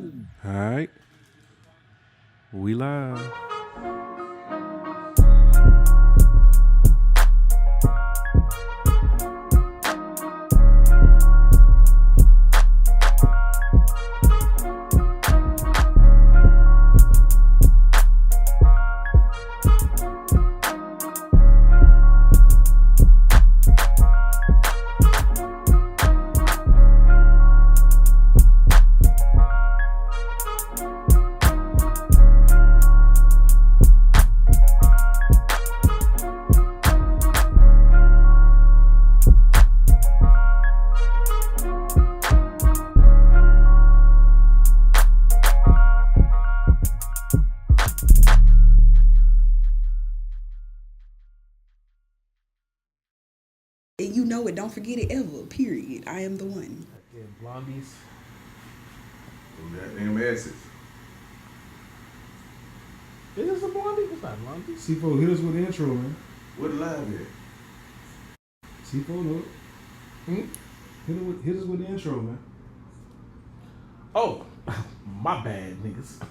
Alright. We live. You know it. Don't forget it ever. Period. I am the one. Yeah, Blondies. Goddamn asses. Is this a Blondie? It's not Blondie. C4, hit us with the intro, man. What live at? C4, no. Hit us with the intro, man. Oh, my bad, niggas.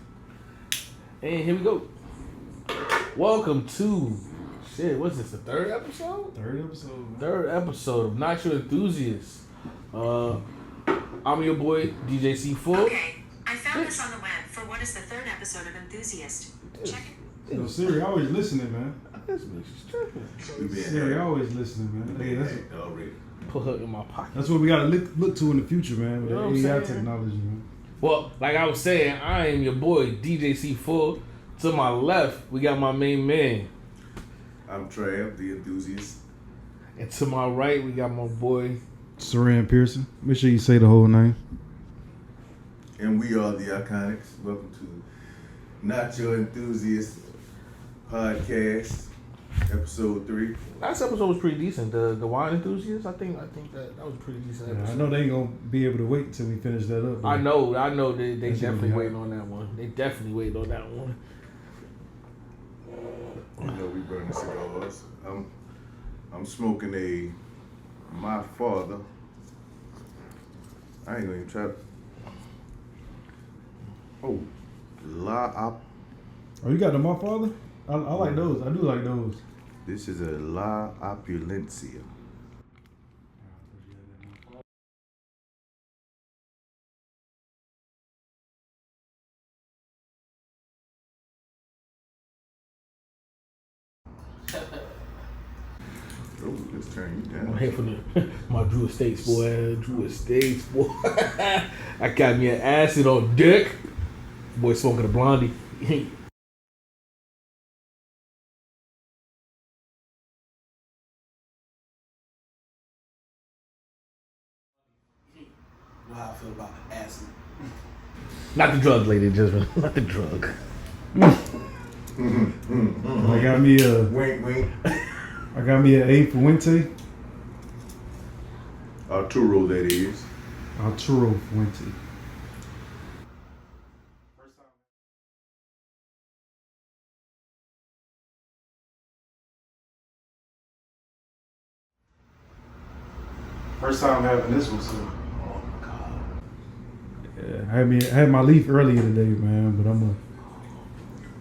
And here we go. Welcome to, what's this, the third episode? Third episode, man. Third episode of Not Your Enthusiast. I'm your boy, DJ C4. Okay, I found this on the web for what is the third episode of Enthusiast. Check it. No, Siri always listening, man. This bitch is tripping. We been Siri always listening, man. Hey, already. Put her in my pocket. that's what we gotta look to in the future, man. With You know what the I'm AI saying? technology, man. Well, like I was saying, I am your boy, DJ C4. To my left, we got my main man. I'm Trav, the enthusiast. And to my right, we got my boy. Saran Pearson. Make sure you say the whole name. And we are the Iconics. Welcome to Not Your Enthusiast podcast, episode 3. Last episode was pretty decent. The wine enthusiast, I think that was a pretty decent Yeah, episode. I know they ain't gonna be able to wait until we finish that up. I know they That's gonna definitely be waiting on that one. They definitely waiting on that one. You know we burning cigars. I'm smoking my father. I ain't gonna even try. Oh, Oh, you got the My Father? I like those. I do like those. This is a La Opulencia. Oh, let's turn you I'm down. here for my Drew Estates boy. I got me an acid on dick. Boy smoking a blondie. Know how I feel about acid. Not the drug, lady and gentlemen. Not the drug. I got me a Wink, wink. I got me an A Fuente. Arturo, that is. Arturo Fuente. First time having this one, so. Oh my god. Yeah, I had my leaf earlier today, man, but I'm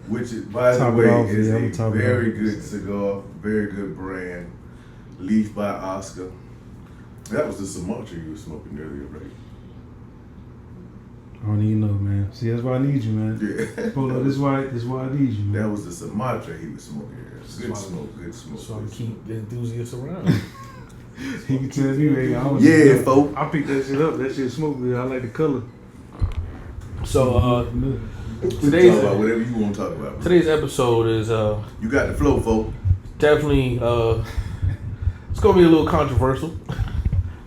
Which, is, by the Top it way, off, is yeah, I'm a top it very off. good cigar, very good brand. Leaf by Oscar. That was the Sumatra you were smoking earlier, right? I don't even know, man. See, that's why I need you, man. Yeah. Polo, this is why I need you, man. That was the Sumatra he was smoking earlier. Good smoke, good smoke. So I good can keep smoke. the enthusiasts around. He can tell me, man. I don't Yeah, know. folk. I picked that shit up. That shit smoked good. I like the color. So We can today's talk about whatever you want to talk about. today's episode is You got the flow, folk. definitely it's gonna be a little controversial.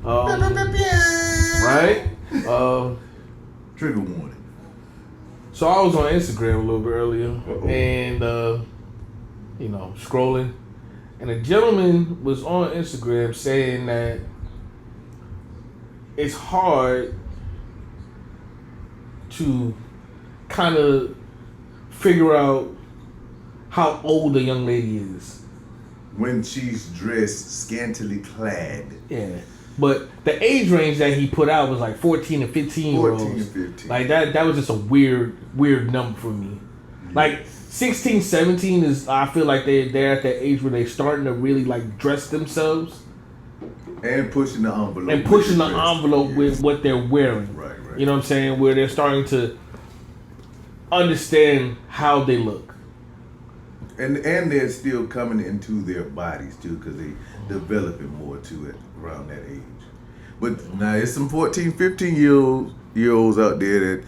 Right? Trigger warning. So I was on Instagram a little bit earlier Uh-oh. and scrolling, and a gentleman was on Instagram saying that it's hard to kind of figure out how old a young lady is. When she's dressed scantily clad. Yeah. But the age range that he put out was like 14 and 15 year 14 olds. and 15. Like that was just a weird number for me. Like 16, 17 is, I feel like they're at that age where they're starting to really like dress themselves. And pushing the envelope. And pushing the envelope with what they're wearing. Right. You know what I'm saying? Where they're starting to understand how they look. And they're still coming into their bodies too, because they developing more to it around that age. But now there's some 14, 15-year-olds out there that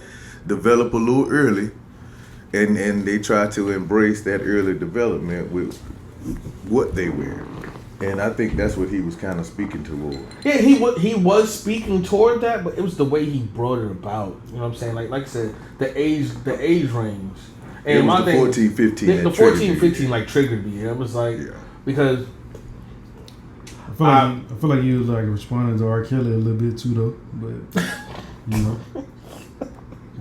develop a little early, and they try to embrace that early development with what they wear. And I think that's what he was kind of speaking toward. Yeah, he was speaking toward that, but it was the way he brought it about. You know what I'm saying? Like I said, the age range. And it was my the thing, 14, 15. the 14, 15 like triggered me. It was like because I feel like you was like responding to R. Kelly a little bit too though, but you know.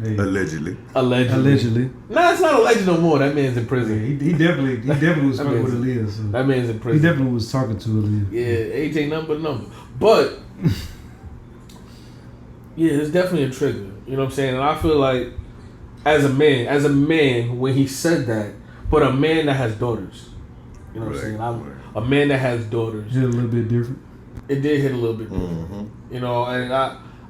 Hey. Allegedly. Nah, it's not alleged no more. That man's in prison. Yeah, he definitely was fucking with Aaliyah. So. That man's in prison. He definitely was talking to Aaliyah. Yeah, age ain't nothing but a number. But yeah, it's definitely a trigger. You know what I'm saying? And I feel like as a man, when he said that, but a man that has daughters. You know what I'm saying? A man that has daughters. Hit a little bit different. It did hit a little bit different. Mm-hmm. You know, and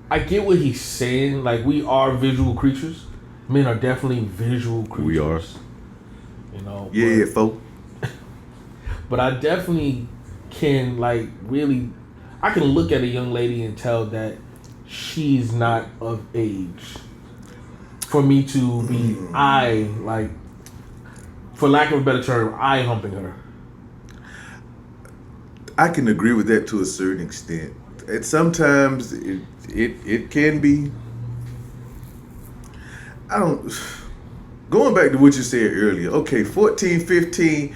I get what he's saying. Like, we are visual creatures. Men are definitely visual creatures. We are. You know. Yeah, folk. But I definitely can, like, really, I can look at a young lady and tell that she's not of age for me to be for lack of a better term, eye humping her. I can agree with that to a certain extent. And sometimes it can be. Going back to what you said earlier, okay, 14, 15,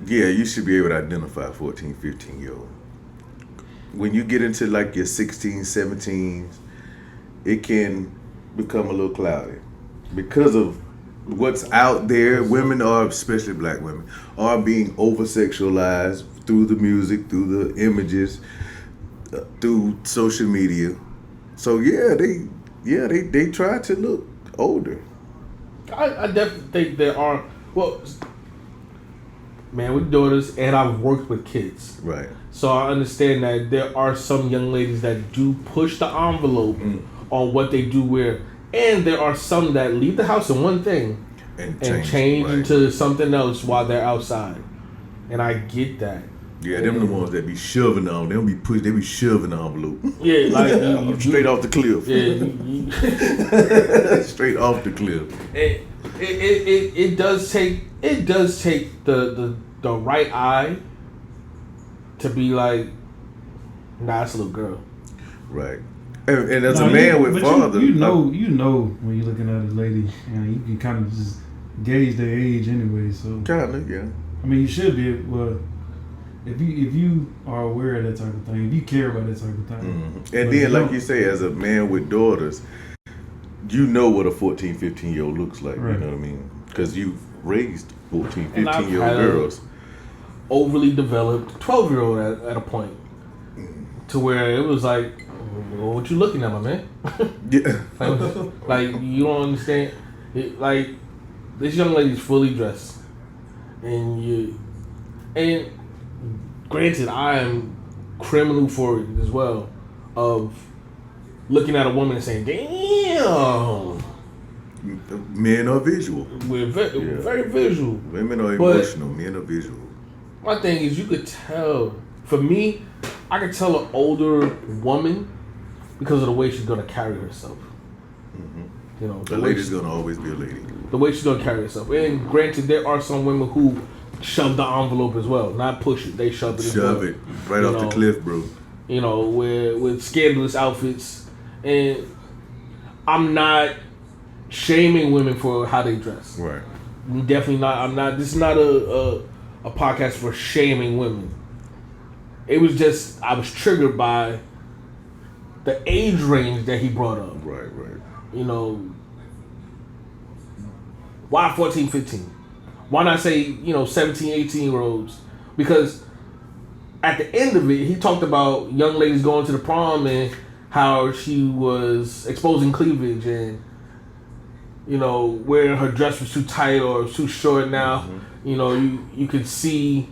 yeah, you should be able to identify a 14, 15-year-old. When you get into like your 16, 17s, it can become a little cloudy because of what's out there. Women are, especially black women, are being over-sexualized through the music, through the images, through social media. So they try to look older. I definitely think there are, well, man with daughters, and I've worked with kids. Right. So I understand that there are some young ladies that do push the envelope on what they do wear. And there are some that leave the house in one thing and change into something else while they're outside. And I get that. Yeah, them the ones that be shoving on. They be shoving the envelope. Yeah, like straight off the cliff. Yeah, straight off the cliff. It does take the right eye to be like, nah, it's a little girl. Right. And as a man with father, you know when you're looking at a lady, and you can kind of just gauge their age anyway. So kind of, yeah. I mean, you should be. Well, if you are aware of that type of thing, if you care about that type of thing, and then like you say, as a man with daughters, you know what a 14, 15-year-old looks like. Right. You know what I mean? Because you've raised 14, 15-year-old girls. Overly developed 12-year-old at a point to where it was like, well, what you looking at, my man? Yeah. like you don't understand. Like, this young lady's fully dressed, and granted, I am criminal for it as well, of looking at a woman and saying, "Damn." Men are visual. We're very visual. Women are emotional. Men are visual. My thing is, you could tell. For me, I could tell an older woman because of the way she's gonna carry herself. Mm-hmm. You know, the lady's gonna always be a lady. The way she's gonna carry herself. And granted, there are some women who shove the envelope as well, not push it. They shove it. Shove it right off the cliff, bro. You know, with scandalous outfits, and I'm not shaming women for how they dress. Right. Definitely not. I'm not. This is not a podcast for shaming women. It was just I was triggered by the age range that he brought up. Right. You know, why 14, 15? Why not say, 17, 18-year-olds? Because at the end of it, he talked about young ladies going to the prom and how she was exposing cleavage and, you know, wearing her dress was too tight or too short now. Mm-hmm. You know, you could see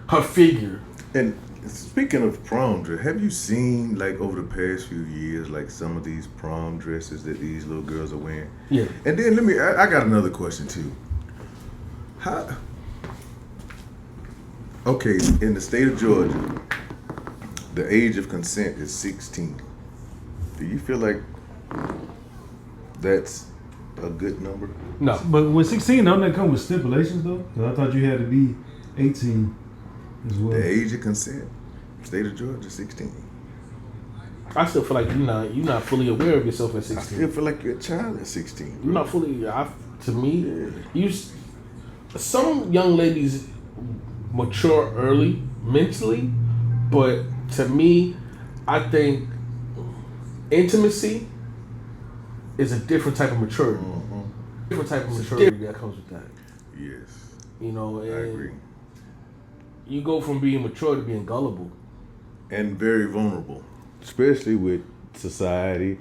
her figure. And speaking of prom dress, have you seen, like, over the past few years, like, some of these prom dresses that these little girls are wearing? Yeah. And then I got another question, too. Okay, in the state of Georgia, the age of consent is 16. Do you feel like that's a good number? No. But with 16, don't that come with stipulations, though? Because I thought you had to be 18 as well. The age of consent, state of Georgia, 16. I still feel like you're not fully aware of yourself at 16. I still feel like you're a child at 16. You're not fully. To me, some young ladies mature early mentally, but to me, I think intimacy is a different type of maturity. Mm-hmm. Different type of maturity that comes with that. Yes. You know, and I agree. You go from being mature to being gullible. And very vulnerable. Especially with society,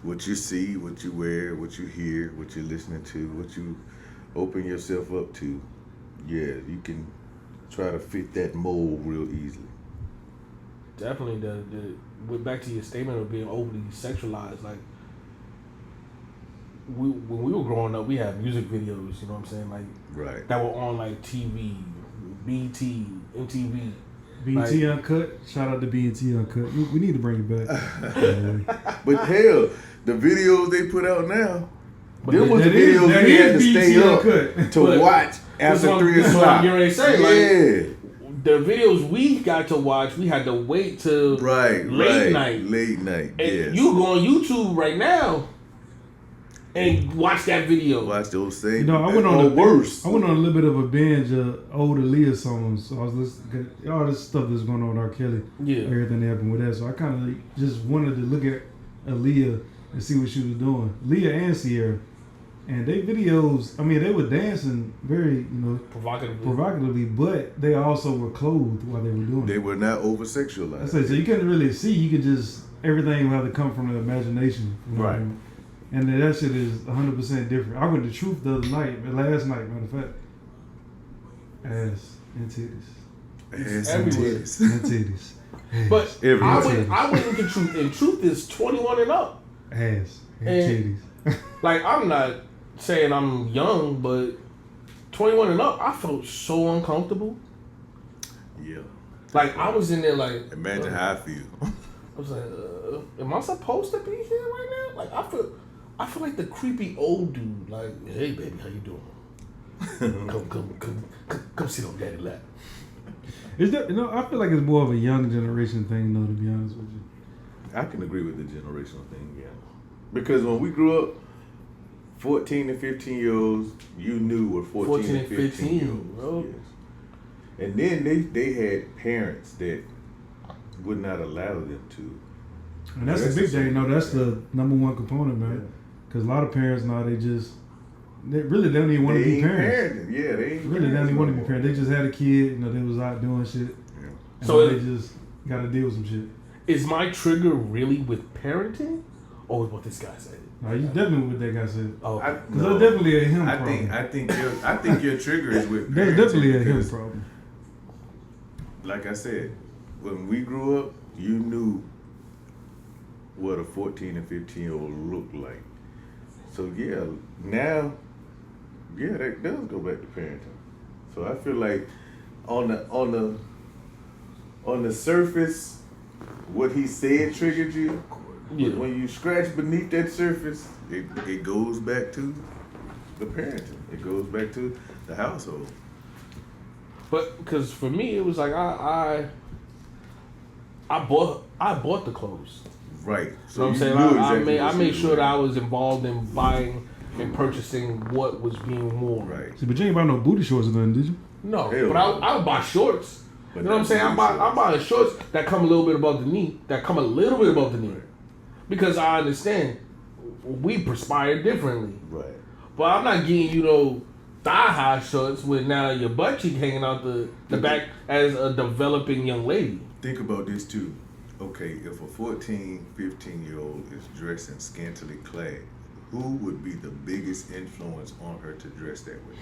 what you see, what you wear, what you hear, what you're listening to, what you open yourself up to. Yeah, you can try to fit that mold real easily. Definitely, back to your statement of being overly sexualized. Like, when we were growing up, we had music videos. You know what I'm saying? Like, right, that were on like TV, BT, MTV. BT Uncut. Shout out to BT Uncut. We need to bring it back. But hell, the videos they put out now. There was the videos we had to stay up to watch after 3 o'clock. You're already saying, like, the videos we got to watch, we had to wait till late night. Late night, and yes. You go on YouTube right now and watch that video. Watch those things. You know, I went on a little bit of a binge of old Aaliyah songs. So I was listening to all this stuff that's going on with R. Kelly. Yeah. Everything that happened with that. So I kind of just wanted to look at Aaliyah and see what she was doing. Leah and Sierra. And they videos, I mean, they were dancing very, provocatively, but they also were clothed while they were doing it. They were not over-sexualized. So you couldn't really see. You could just, everything will have to come from the imagination. Right. And that shit is 100% different. I went to Truth the other night, last night, matter of fact. Ass and titties. Ass and titties. And titties. But I went into Truth, and Truth is 21 and up. Ass and titties. Like, I'm not saying I'm young, but 21 and up, I felt so uncomfortable. Yeah. Like, I was in there like... Imagine how I feel. I was like, am I supposed to be here right now? Like, I feel like the creepy old dude. Like, hey, baby, how you doing? come sit on daddy's lap. Is that, I feel like it's more of a young generation thing, though, to be honest with you. I can agree with the generational thing, yeah. Because when we grew up, 14 and 15-year-olds, you knew were 14 and 15-year-olds. Yes. And then they had parents that would not allow them to. And that's a big thing. That's the number one component, man. Because a lot of parents now, they really don't even want to be parents. Yeah, they ain't really don't even want to be parents. They just had a kid, they was out doing shit. Yeah. So they just got to deal with some shit. Is my trigger really with parenting? Or with what this guy said? No, you definitely what that guy said. Oh, because that's definitely a him problem. I think your trigger is with. That's definitely a him problem. Like I said, when we grew up, you knew what a 14 and 15-year-old looked like. So yeah, now, that does go back to parenting. So I feel like on the surface, what he said triggered you. Yeah. But when you scratch beneath that surface, it goes back to the parenting. It goes back to the household. But because for me, it was like I bought the clothes. Right. So you know what I'm saying? I made sure that I was involved in buying and purchasing what was being worn. Right. See, but you ain't buy no booty shorts or nothing, did you? No. But I would buy shorts. But you know what I'm saying? I'm buying shorts that come a little bit above the knee. Right. Because I understand we perspire differently. Right. But I'm not getting, thigh-high shorts with now your butt cheek hanging out the back as a developing young lady. Think about this too. Okay, if a 14, 15-year-old is dressing scantily clad, who would be the biggest influence on her to dress that way?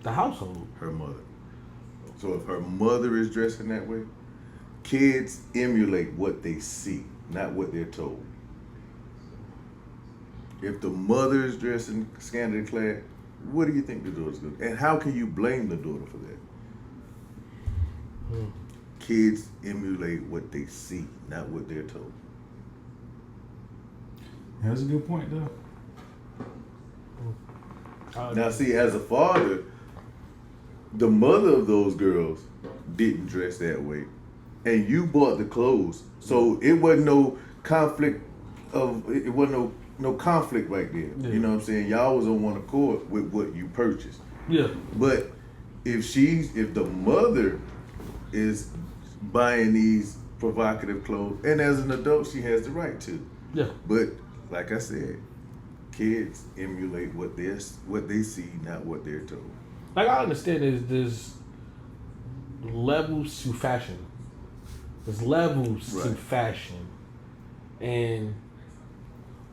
The household. Her mother. So if her mother is dressing that way, kids emulate what they see, not what they're told. If the mother is dressing scantily clad, what do you think the daughter's going to do? And how can you blame the daughter for that? Kids emulate what they see, not what they're told. That's a good point, though. Now, see, as a father, the mother of those girls didn't dress that way, and you bought the clothes, so it wasn't no conflict no conflict right there. Yeah. You know what I'm saying? Y'all was on one accord with what you purchased. Yeah. But if the mother is buying these provocative clothes, and as an adult she has the right to. Yeah. But like I said, kids emulate what they see, not what they're told. Like I understand there's levels to fashion. There's levels to fashion.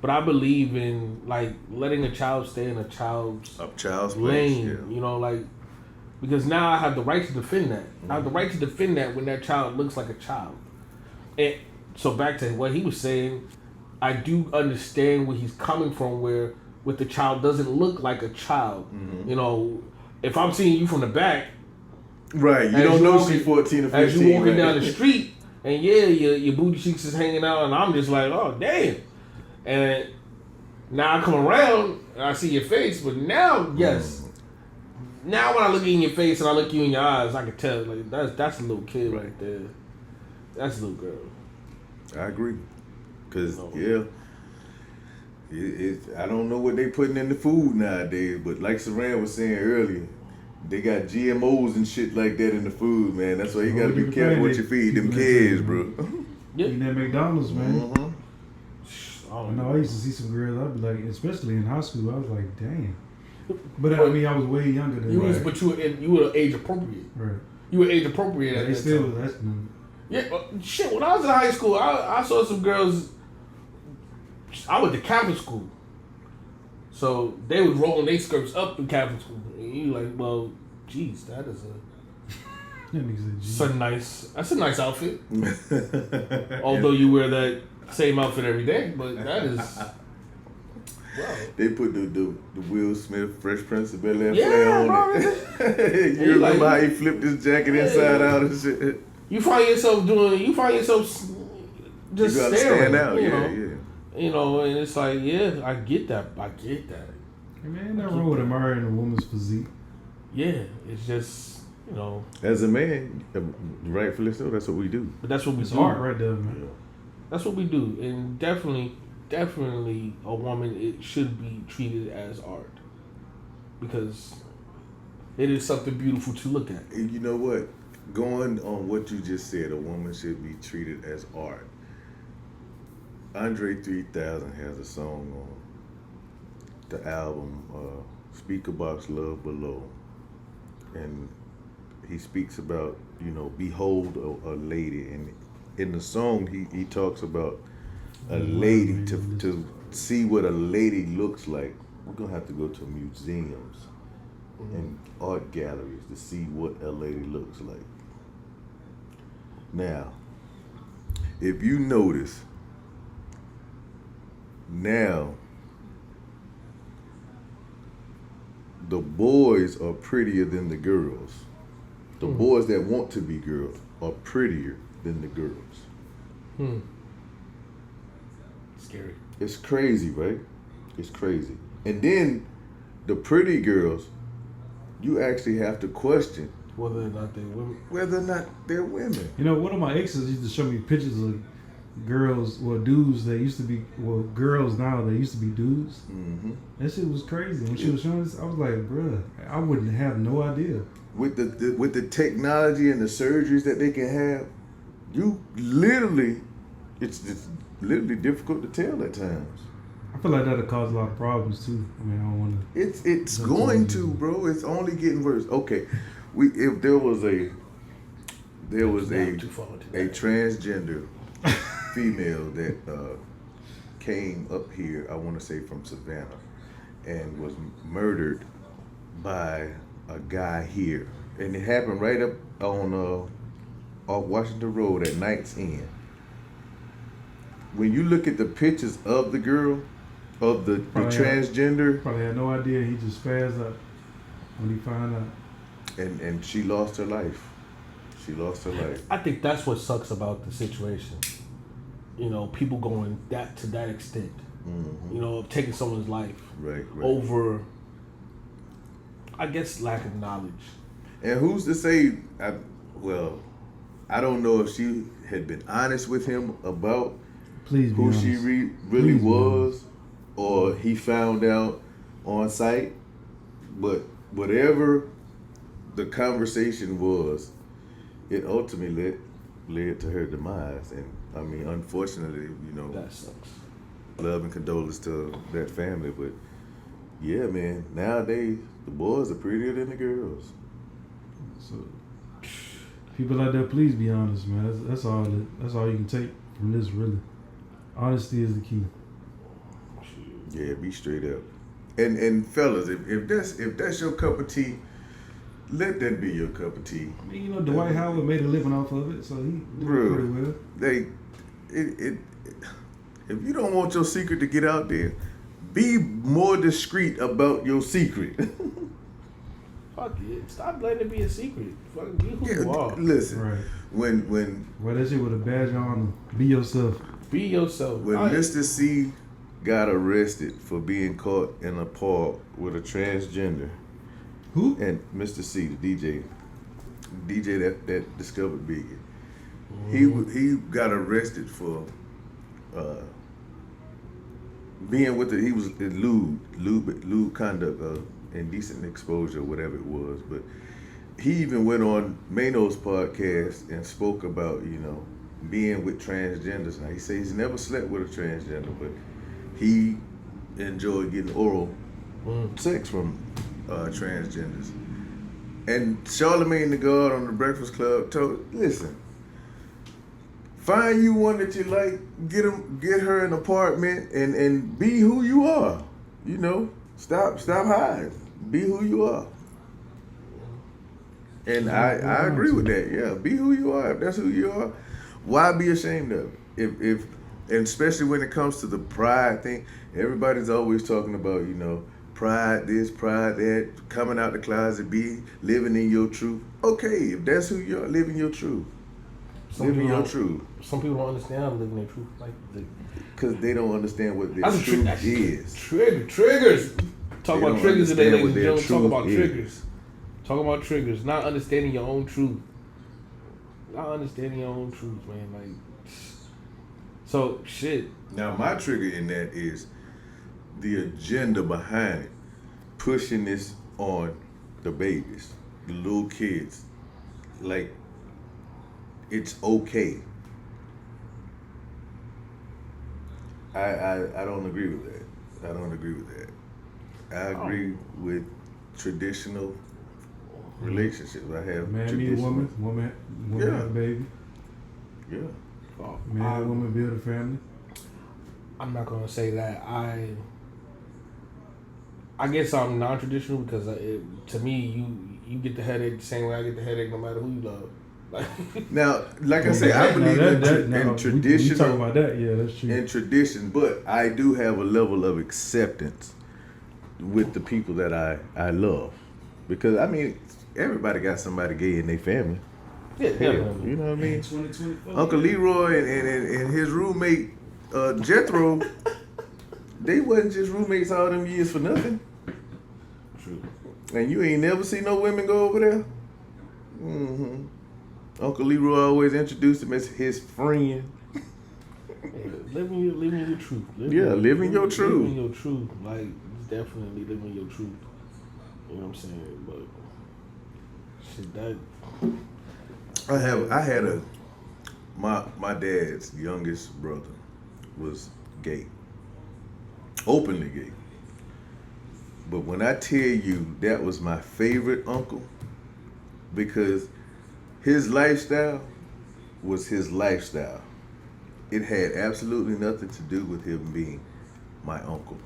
But I believe in like letting a child stay in a child's lane. Yeah. You know, like because now I have the right to defend that. I have the right to defend that when that child looks like a child. And so back to what he was saying, I do understand where he's coming from where with the child doesn't look like a child. Mm-hmm. You know, if I'm seeing you from the back, right? You don't know she's 14 or 15. As you walking down the street, and your booty cheeks is hanging out, and I'm just like, oh damn. And now I come around and I see your face, but now, yes. Now when I look in your face and I look you in your eyes, I can tell like that's a little kid right there. That's a little girl. I agree, cause I don't know what they putting in the food nowadays, but like Saran was saying earlier, they got GMOs and shit like that in the food, man. That's why you gotta be careful what you feed them kids, bro. Yeah, eating that McDonald's, man. I know I used to see some girls. I'd be like, especially in high school, I was like, damn. But I mean, I was way younger than that. But you were age appropriate. Right. You were age appropriate at that time. Yeah, shit. When I was in high school, I saw some girls. I went to Catholic school, so they was rolling their skirts up in Catholic school. And you like, well, geez, that is that's a nice outfit. Although you wear that same outfit every day, but that is. Wow. They put the Will Smith Fresh Prince of Bel-Air flag on it. You remember how he flipped his jacket inside out and shit? You find yourself just you staring. Stand out, you know? You know, and it's like, yeah, I get that. Hey man, that wrong with admiring a woman's physique. Yeah, it's just, you know. As a man, rightfully so, that's what we do. But that's what we do. It's art right there, man. Yeah. That's what we do. And definitely a woman, it should be treated as art. Because it is something beautiful to look at. And you know what? Going on what you just said, a woman should be treated as art. Andre 3000 has a song on the album Speaker Box Love Below, and he speaks about, you know, behold a lady, and in the song he talks about a lady. To see what a lady looks like, we're gonna have to go to museums and art galleries to see what a lady looks like. Now, if you notice, now the boys are prettier than the girls. The boys that want to be girls are prettier than the girls. Scary. It's crazy, right? It's crazy. And then the pretty girls, you actually have to question whether or not they're women. You know, one of my exes used to show me pictures of girls, dudes that used to be, girls now that used to be dudes. Mm-hmm. That shit was crazy. When she was showing this, I was like, bruh, I wouldn't have no idea. With the technology and the surgeries that they can have, it's literally difficult to tell at times. I feel like that'll cause a lot of problems too. I mean, I don't want to. It's going to, bro. It's only getting worse. Okay, if there was a transgender female that came up here, I want to say from Savannah, and was murdered by a guy here, and it happened right up on off Washington Road at Knight's Inn. When you look at the pictures of the girl, of the transgender, probably had no idea. He just spazzed out when he found out, and she lost her life. She lost her life. I think that's what sucks about the situation. You know, people going to that extent. Mm-hmm. You know, taking someone's life right. over, I guess, lack of knowledge. And who's to say? I don't know if she had been honest with him about who she really was, or he found out on site. But whatever the conversation was, it ultimately led to her demise. And I mean, unfortunately, you know, that sucks. Love and condolences to that family. But yeah, man, nowadays the boys are prettier than the girls. So people like that, please be honest, man. That's all you can take from this, really. Honesty is the key. Yeah, be straight up. And fellas, if that's your cup of tea, let that be your cup of tea. I mean, you know, Dwight Howard made a living off of it, so he did pretty well. If you don't want your secret to get out there, be more discreet about your secret. Fuck it. Stop letting it be a secret. Fuck, be who you are. Listen, right. when that shit with a badge of honor. Be yourself. Be yourself. When Mr. C got arrested for being caught in a park with a transgender. Who? And Mr. C, the DJ that discovered Biggie. He got arrested for being with he was lewd conduct, indecent exposure, whatever it was. But he even went on Mano's podcast and spoke about, you know, being with transgenders. Now he says he's never slept with a transgender, but he enjoyed getting oral sex from transgenders. And Charlamagne the God on the Breakfast Club told, listen, find you one that you like, get her an apartment, and be who you are. You know, stop hiding. Be who you are. And I agree with that. Yeah, be who you are. If that's who you are, why be ashamed of it? If and especially when it comes to the pride thing, everybody's always talking about, you know, pride this, pride that, coming out the closet, living in your truth. Okay, if that's who you are, living your truth. Living your truth. Some people don't understand living their truth, because they don't understand what their truth is. Triggers. Talk about triggers today, ladies and gentlemen. Talk about triggers. Talk about triggers. Not understanding your own truth. Not understanding your own truth, man. Like, so shit. Now my trigger in that is the agenda behind it, pushing this on the babies, the little kids. Like, it's okay. I don't agree with that. I don't agree with that. I agree with traditional relationships. I have man meet a woman yeah. have a baby. Yeah. Man and woman build a family. I'm not gonna say that. I guess I'm non-traditional because to me, you get the headache the same way I get the headache, no matter who you love. Now, like I say, I believe in traditional. We talk about that, yeah, that's true. In tradition, but I do have a level of acceptance with the people that I love, because I mean, everybody got somebody gay in their family. Yeah, you know what I mean. Uncle Leroy and his roommate Jethro, they wasn't just roommates all them years for nothing. True. And you ain't never seen no women go over there. Mm-hmm. Uncle Leroy always introduced him as his friend. Living your truth. Living your truth. Living your truth. Like, definitely living your truth. You know what I'm saying? But shit, that I had my dad's youngest brother was gay. openly gay. But when I tell you that was my favorite uncle, because his lifestyle was his lifestyle. It had absolutely nothing to do with him being my uncle.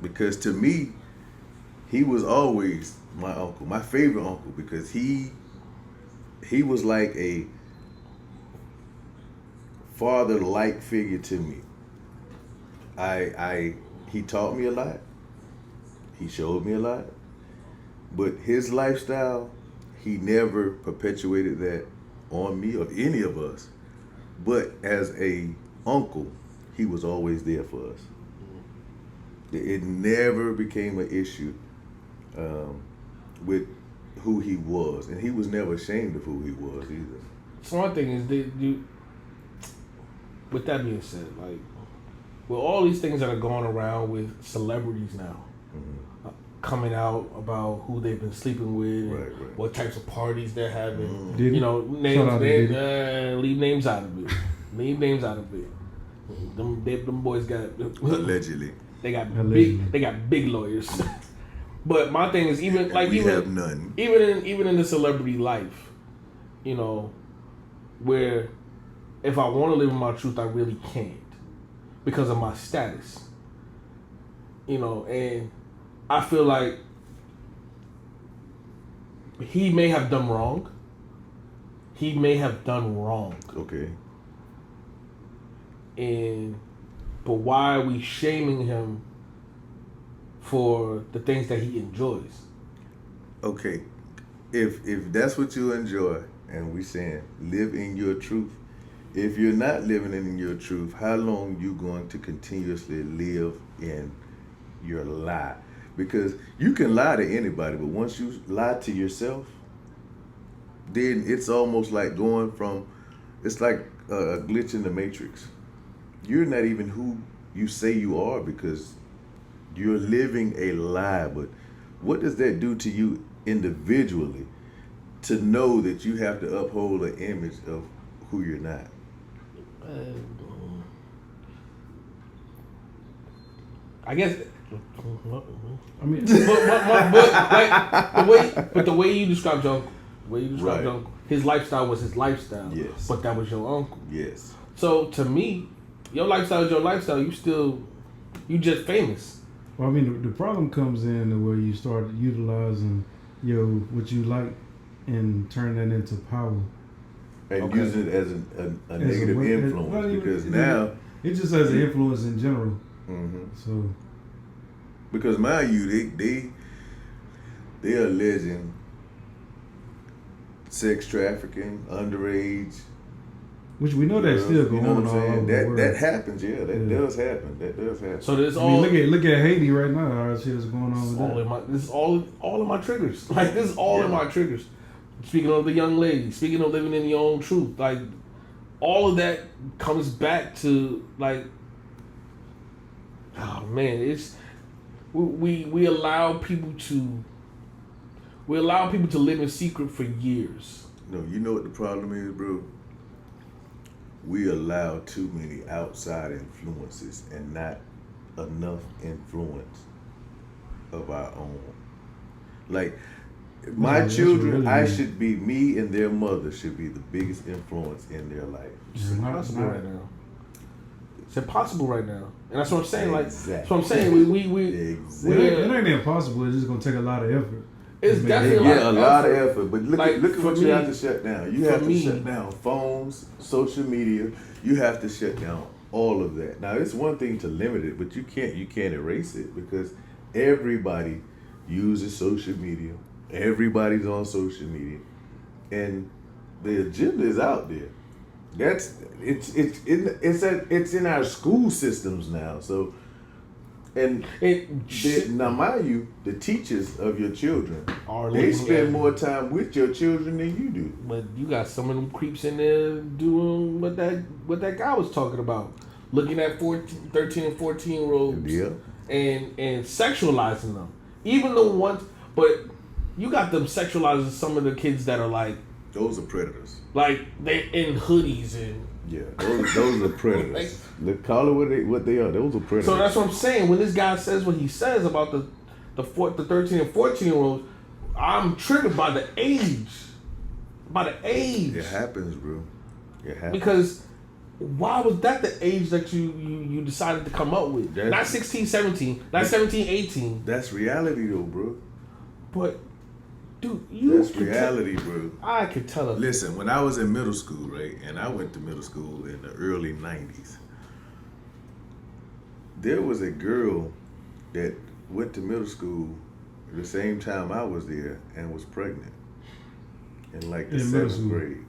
Because to me, he was always my uncle, my favorite uncle, because he was like a father-like figure to me. He taught me a lot. He showed me a lot. But his lifestyle, he never perpetuated that on me or any of us. But as a uncle, he was always there for us. It never became an issue with who he was, and he was never ashamed of who he was either. So one thing is, with that being said, like, with all these things that are going around with celebrities now, coming out about who they've been sleeping with, and what types of parties they're having, you know, leave names out of it. Leave names out of it. Them boys got allegedly. They got big lawyers. But my thing is, even have none. Even in the celebrity life, you know, where if I want to live in my truth, I really can't because of my status. You know, and I feel like he may have done wrong. He may have done wrong. Okay. But why are we shaming him for the things that he enjoys? Okay, if that's what you enjoy, and we saying live in your truth. If you're not living in your truth, how long you going to continuously live in your lie? Because you can lie to anybody, but once you lie to yourself, then it's almost like it's like a glitch in the matrix. You're not even who you say you are because you're living a lie. But what does that do to you individually to know that you have to uphold an image of who you're not? I guess. I mean, but the way you described your uncle, his lifestyle was his lifestyle. Yes. But that was your uncle. Yes. So to me, your lifestyle is your lifestyle. You just famous. Well, I mean, the problem comes in where you start utilizing what you like and turn that into power. And using it as a negative influence because now it just has an influence in general. Mm-hmm. So because mind you, they are alleging sex trafficking, underage. Which we know that's still going on all over the world. That happens, yeah. That does happen. That does happen. So there's look at Haiti right now. How shit is going on with that. This is all of my triggers. Like this is all of my triggers. Speaking of the young lady, speaking of living in your own truth, like all of that comes back to like, oh man, it's we allow people to live in secret for years. No, you know what the problem is, bro? We allow too many outside influences and not enough influence of our own. Like my children, me and their mother should be the biggest influence in their life. It's impossible right now. It's impossible right now, and that's what I'm saying. Exactly. That's what I'm saying. We it ain't impossible. It's just gonna take a lot of effort. It's definitely a lot of effort. But look at what you have to shut down. You have to shut down phones, social media. You have to shut down all of that. Now it's one thing to limit it, but you can't erase it because everybody uses social media. Everybody's on social media, and the agenda is out there. It's in our school systems now. So, now mind you, the teachers of your children they spend more time with your children than you do. But you got some of them creeps in there doing what that guy was talking about, looking at 13 and 14-year-olds, and sexualizing them. Even the ones, but you got them sexualizing some of the kids that are like. Those are predators. Like they in hoodies and Yeah, those are predators. Call it what they are. Those are predators. So that's what I'm saying. When this guy says what he says about the 13 and 14-year-olds, I'm triggered by the age. It happens, bro. It happens. Because why was that the age that you decided to come up with? Not 16, 17, not 17, 18. That's reality, though, bro. But, dude, that's reality, bro. I could tell. Listen, when I was in middle school, right, and I went to middle school in the early 90s, there was a girl that went to middle school at the same time I was there and was pregnant in like the 7th grade.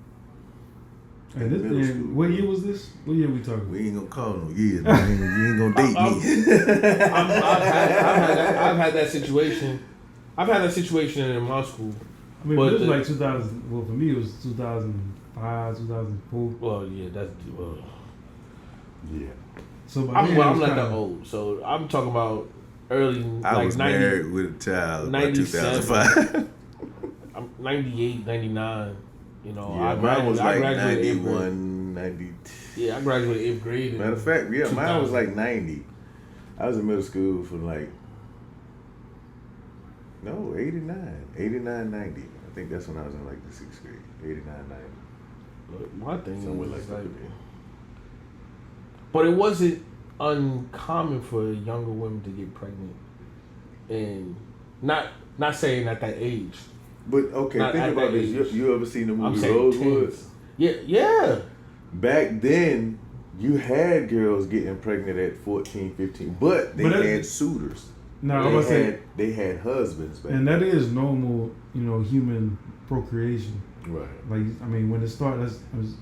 And what year was this? What year we talking? We ain't gonna call no years, man. You ain't gonna date me. I've had that situation. I've had that situation in my school. I mean, it was like 2000. Well, for me, it was 2005, 2004. Well, yeah, yeah. So I'm not that old, so I'm talking about early. I was 90, married with a child by 2005. I'm 98, 99. You know, yeah, mine was like 91, 90. Yeah, I graduated 8th grade. Matter of fact, yeah, mine was like 90. I was in middle school for like, 89, 90. I think that's when I was in like the 6th grade, 89, 90. But my thing somewhere is like that. But it wasn't uncommon for younger women to get pregnant, and not saying at that age. But okay, think about this. You ever seen the movie Rosewood? Yeah. Back then, you had girls getting pregnant at 14, 15, but they had suitors. No, they had husbands back and that is normal, human procreation. Right. Like, I mean, when it starts, as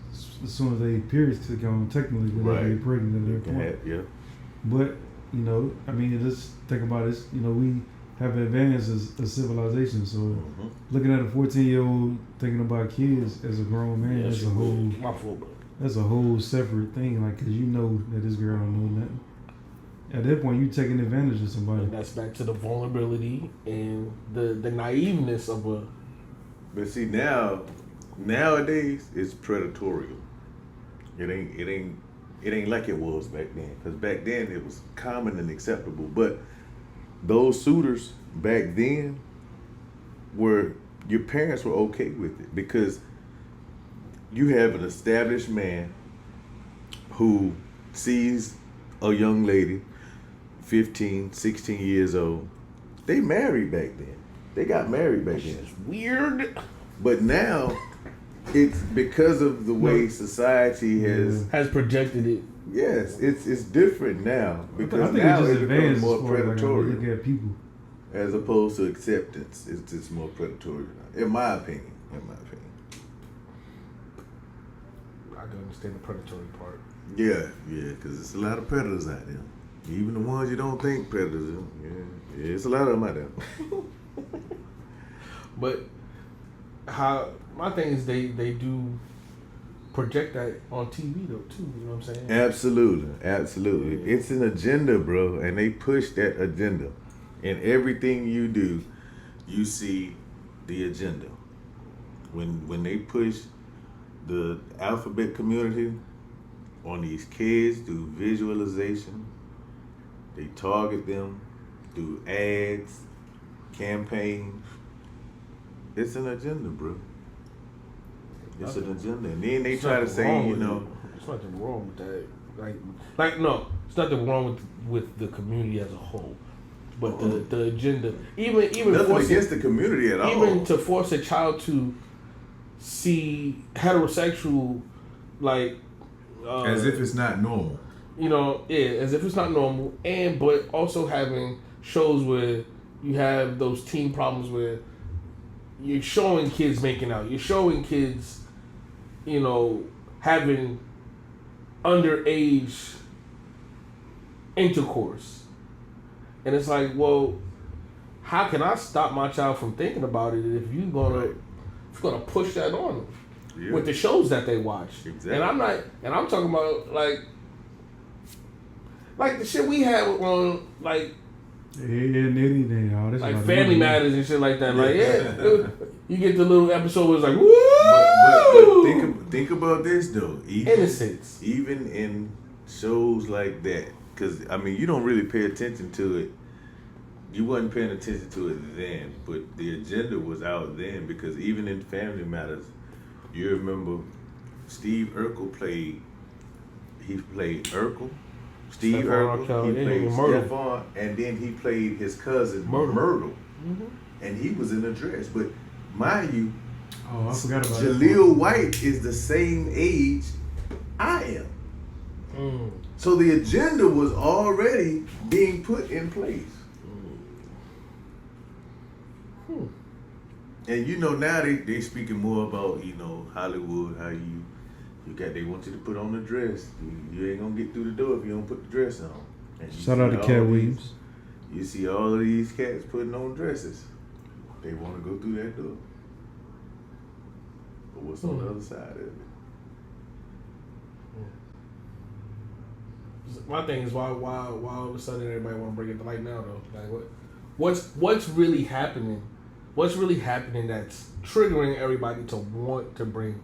soon as they periods kick on, technically, they get pregnant at that point. Yeah. But, I mean, just think about it. We have advanced as civilization. So, looking at a 14-year-old thinking about kids as a grown man, that's a whole separate thing. Like, because that this girl don't know nothing. At that point, you taking advantage of somebody. And that's back to the vulnerability and the naiveness of a. But see, nowadays it's predatory. It ain't like it was back then. Because back then it was common and acceptable. But those suitors back then your parents were okay with it, because you have an established man who sees a young lady 15, 16 years old. They married back then. They got married back then. It's weird. But now, it's because of the way society has projected it. Yes, it's different now, because I think now it's it becomes more predatory. predatory. Look at people. As opposed to acceptance. It's just more predatory now, in my opinion. I can understand the predatory part. Yeah, because there's a lot of predators out there. Even the ones you don't think predators. Yeah, it's a lot of them out there. But my thing is they do project that on TV though too. You know what I'm saying? Absolutely. It's an agenda, bro, and they push that agenda. In everything you do, you see the agenda. When they push the alphabet community on these kids through visualization, they target them through ads, campaigns. It's an agenda, bro. It's an agenda. And then they try to say, there's nothing wrong with that. Like no, it's nothing wrong with the community as a whole. But the agenda, even nothing against the community at all. Even to force a child to see heterosexual, like as if it's not normal. As if it's not normal, but also having shows where you have those teen problems where you're showing kids making out, you're showing kids, having underage intercourse. And it's like, well, how can I stop my child from thinking about it if you're gonna push that on them with the shows that they watch? Exactly. And I'm talking about like the shit we had on like Yeah, anything. Oh, that's Like about Family it. Matters and shit like that. Like, you get the little episode where it's like, But woo! think about this though. Innocence. Even in shows like that, because I mean, you don't really pay attention to it. You wasn't paying attention to it then, but the agenda was out then. Because even in Family Matters, you remember Steve Urkel played. He played Urkel. Steve Stephon Urkel. Urkel, He played Myrtle. Stephon, and then he played his cousin Myrtle. And he was in a dress. But mind you, Oh, I forgot about that. Jaleel White is the same age I am. So the agenda was already being put in place. And you know now they speaking more about, you know, Hollywood, how you got, they want you to put on the dress. You ain't gonna get through the door if you don't put the dress on. And you Shout see out to all Cat these- Williams. You see all of these cats putting on dresses. They want to go through that door. But what's on the other side of it? My thing is why all of a sudden everybody want to bring it to light now though? Like what's really happening? What's really happening that's triggering everybody to want to bring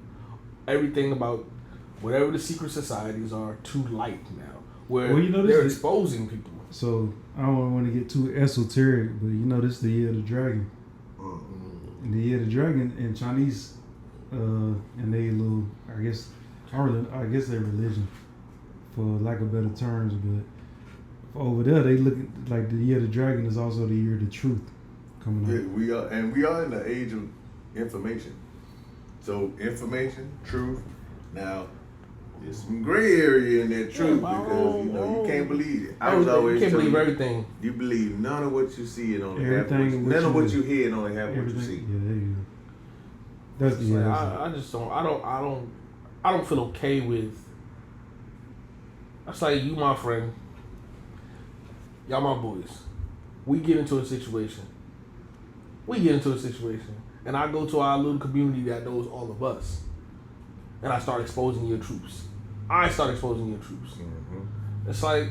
everything about whatever the secret societies are to light now? Where Well, you know, they're this is- exposing people. So I don't want to get too esoteric, but you know this is the year of the dragon. And the year of the dragon in Chinese, and they little, I guess their religion, for lack of better terms, but over there they look at, like the year of the dragon is also the year of the truth coming Yeah, up. we are in the age of information. So information, truth. Now there's some gray area in that truth because you know you can't believe it. I was always you can't telling believe everything. You believe none of what you see and only half Everything what what none of you- what you hear and only half what you Everything. see. Yeah, there you go. That's It's yeah. like, That's I just don't. I don't feel okay with. That's like you, my friend. Y'all, my boys. We get into a situation. And I go to our little community that knows all of us, and I start exposing your troops. It's like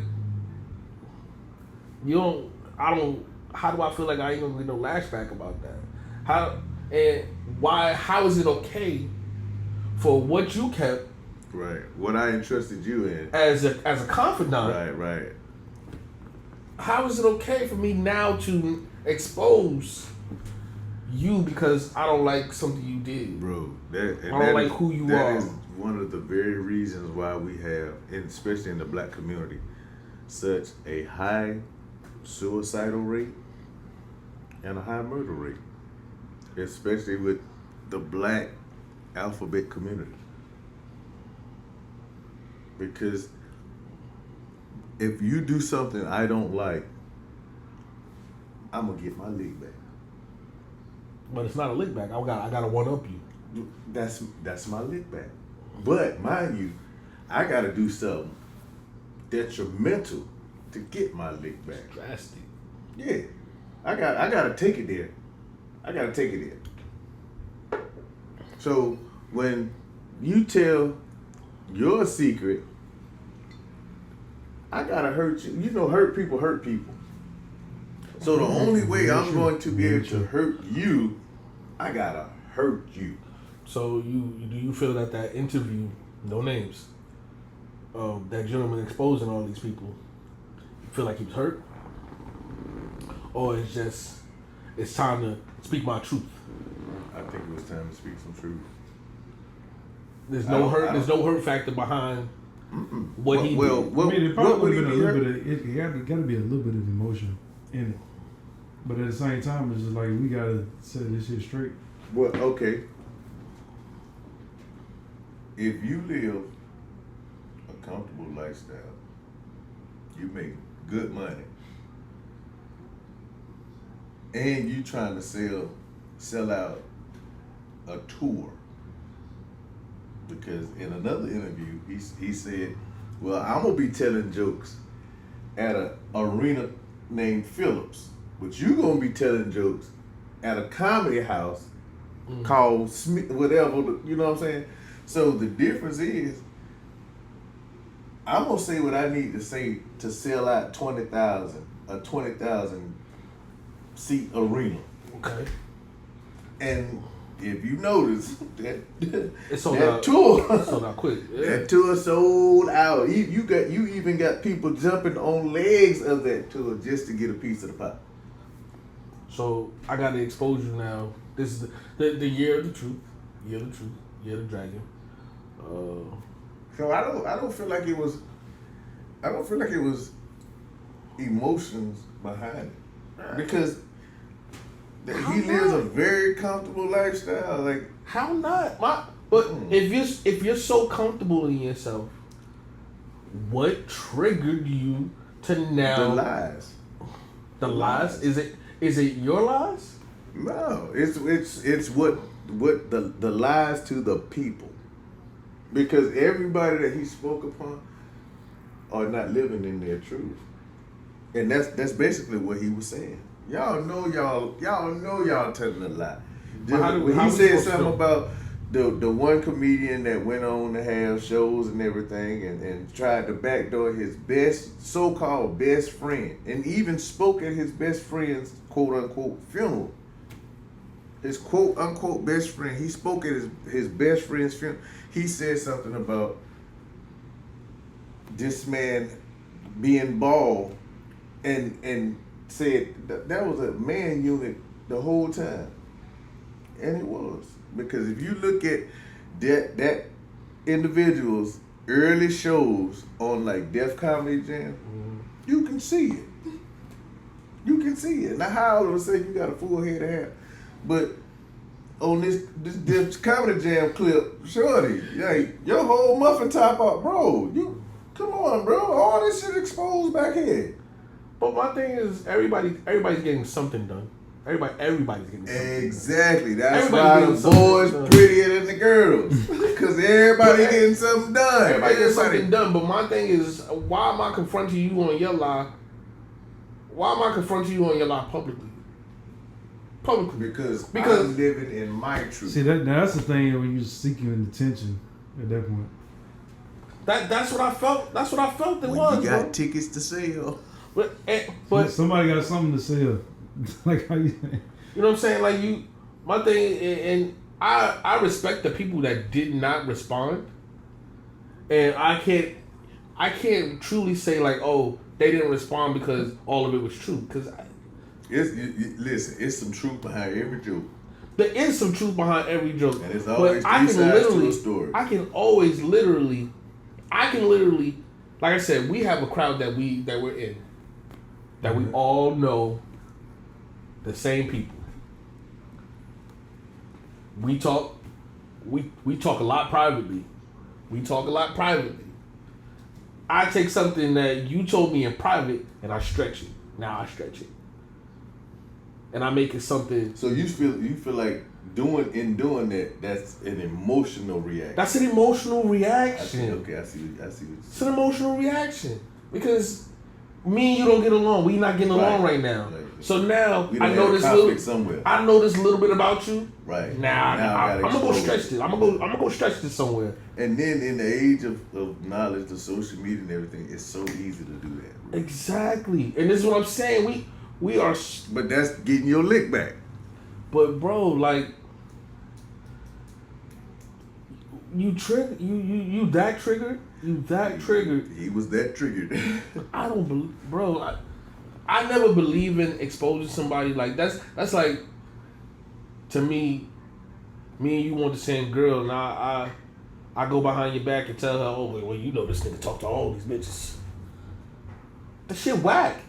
you don't. I don't. How do I feel like I ain't gonna get no lashback about that? How and why? How is it okay for what you kept Right. What I entrusted you in. as a confidant? Right. How is it okay for me now to expose you because I don't like something you did? Bro, I don't like who you that are. is one of the very reasons why we have, and especially in the black community, such a high suicidal rate and a high murder rate, especially with the black alphabet community. Because if you do something I don't like, I'm gonna get my lick back. But it's not a lick back. I gotta one up you. That's my lick back. But mind you, I gotta do something detrimental to get my lick back. Drastic. Yeah. I gotta take it there. So when you tell your secret, I gotta hurt you. You know, hurt people hurt people. So the only way I'm going to be able to hurt you, I gotta hurt you. So do you feel that interview, no names, that gentleman exposing all these people, you feel like he was hurt? Or it's time to speak my truth? I think it was time to speak some truth. There's I no don't- hurt. I There's don't- no hurt factor behind what he Well, did. what, I mean, it what probably would been a he be little hurt? bit of it. Got to be a little bit of emotion in it, but at the same time, it's just like we gotta set this shit straight. Well, okay. If you live a comfortable lifestyle, you make good money, and you trying to sell out a tour, because in another interview he said, "Well, I'm gonna be telling jokes at an arena named Phillips, but you gonna be telling jokes at a comedy house called Smith, whatever, you know what I'm saying?" So the difference is, I'm gonna say what I need to say to sell out 20,000 a 20,000 seat arena. Okay. And if you notice that It's sold that out. tour, It's sold out quick. Yeah. that tour sold out. You even got people jumping on legs of that tour just to get a piece of the pie. So I got to expose you now. This is the year of the truth. Year of the truth. Year of the dragon. So I don't feel like it was. I don't feel like it was emotions behind it because he lives a very comfortable lifestyle. Like How not? But if you're so comfortable in yourself, what triggered you to now the lies. The lies? Is it your lies? No, it's what the lies to the people, because everybody that he spoke upon are not living in their truth, and that's basically what he was saying. Y'all know y'all telling a lie. When he said something about the one comedian that went on to have shows and everything and tried to backdoor his so-called best friend, and even spoke at his best friend's quote-unquote funeral. His quote-unquote best friend, he spoke at his best friend's funeral. He said something about this man being bald and said that was a man unit the whole time. And it was. Because if you look at that individual's early shows on like Def Comedy Jam, you can see it. You can see it. Now how all of a sudden you got a full head of hair. But on this Def Comedy Jam clip, shorty, like your whole muffin top up, bro. You come on, bro. All this shit exposed back here. But my thing is everybody's getting something done. Everybody's getting something Exactly. That's Everybody why the getting something boys done. prettier than the girls. Because everybody getting something done. Everybody gets something done, but my thing is, why am I confronting you on your lie? Why am I confronting you on your lie publicly? Because Because- I'm living in my truth. See, that's the thing when you're seeking attention at that point. That's what I felt. That's what I felt it when was. you got bro. tickets to sell. But Somebody got something to sell. Like how you think. you know what I'm saying? Like my thing, and I respect the people that did not respond, and I can't truly say like, oh, they didn't respond because all of it was true. Because Listen, it's some truth behind every joke. there is some truth behind every joke, And it's always but I three can sides to literally, a story. I can literally, like I said, we have a crowd that we're in, that we all know the same people. We talk a lot privately. I take something that you told me in private and I stretch it. Now I stretch it. And I make it something. So you feel like doing that, that's an emotional reaction. That's an emotional reaction. I see what It's an emotional reaction. Because me and you don't get along. We not getting along right now. Right. So now We I done know had this conflict little. somewhere. I know this little bit about you. Right. Now I I'm gotta gonna go expose stretch it. this. I'm gonna go stretch this somewhere. And then in the age of knowledge, the social media and everything, it's so easy to do that. Bro. Exactly. And this is what I'm saying. We are. But that's getting your lick back. But bro, like you that triggered. You that triggered. He was that triggered. I don't believe, bro. I never believe in exposing somebody like that's like, to me and you want the same girl, and I go behind your back and tell her, oh well, you know this nigga talk to all these bitches. That shit whack.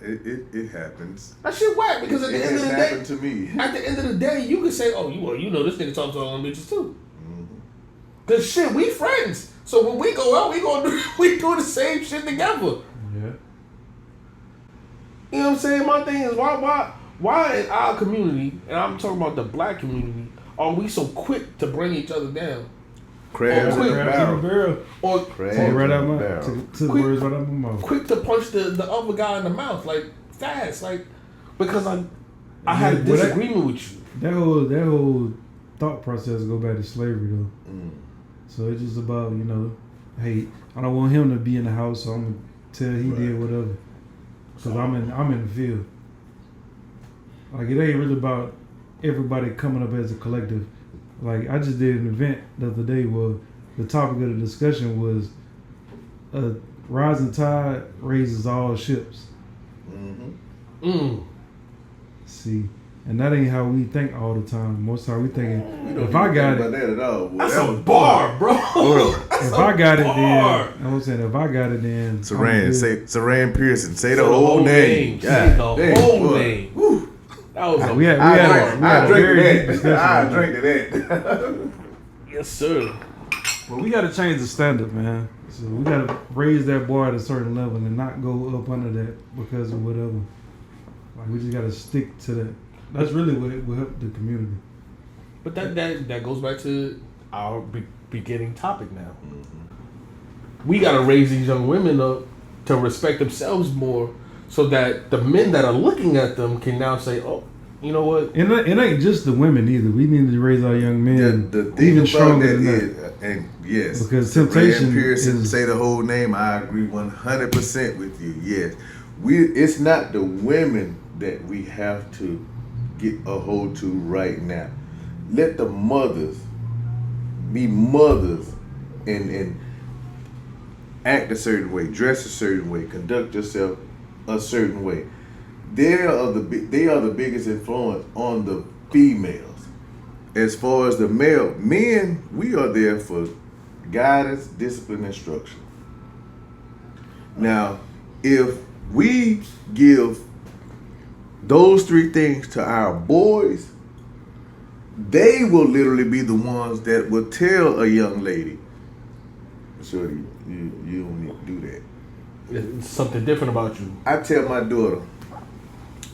It happens. That shit whack because at the end of the day, happened to me. at the end of the day, you can say, oh you know this nigga talk to all them bitches too. Cause shit, we friends. So when we go out, we do the same shit together. Yeah. You know what I'm saying? My thing is why in our community, and I'm talking about the black community, are we so quick to bring each other down? Crabs in the barrel. Or Crabs Take it right in out the my barrel. to the Quick- words right out my mouth. quick to punch the other guy in the mouth, like fast, like because I had a Yeah, but disagreement with you. That whole thought process go back to slavery though. So it's just about, hey, I don't want him to be in the house, so I'm gonna tell he did whatever. because I'm in the field. Like it ain't really about everybody coming up as a collective. Like I just did an event the other day where the topic of the discussion was a rising tide raises all ships. See, and that ain't how we think all the time. Most time we thinking, if I got it, that at all. That's a bar, bro. If I got it, then I'm saying if I got it, then Saran Pearson, say the whole name. Say the whole name. Woo. That was we had a very deep discussion. I drank to that. Yes, sir. Well, we got to change the standard, man. So we got to raise that bar at a certain level and not go up under that because of whatever. Like we just got to stick to that. That's really what will help the community. But that goes back to our beginning topic now. We got to raise these young women up to respect themselves more so that the men that are looking at them can now say, oh, you know what? And it ain't just the women either. We need to raise our young men The thing even about stronger that than that. is, and yes, Because temptation Rand Pearson, is- say the whole name. I agree 100% with you. Yes, it's not the women that we have to get a hold to right now. Let the mothers be mothers and act a certain way, dress a certain way, conduct yourself a certain way. They are the biggest influence on the females. As far as the men, we are there for guidance, discipline, instruction. Now, if we give those three things to our boys, they will literally be the ones that will tell a young lady, "Shorty, you don't need to do that." It's something different about you. I tell my daughter,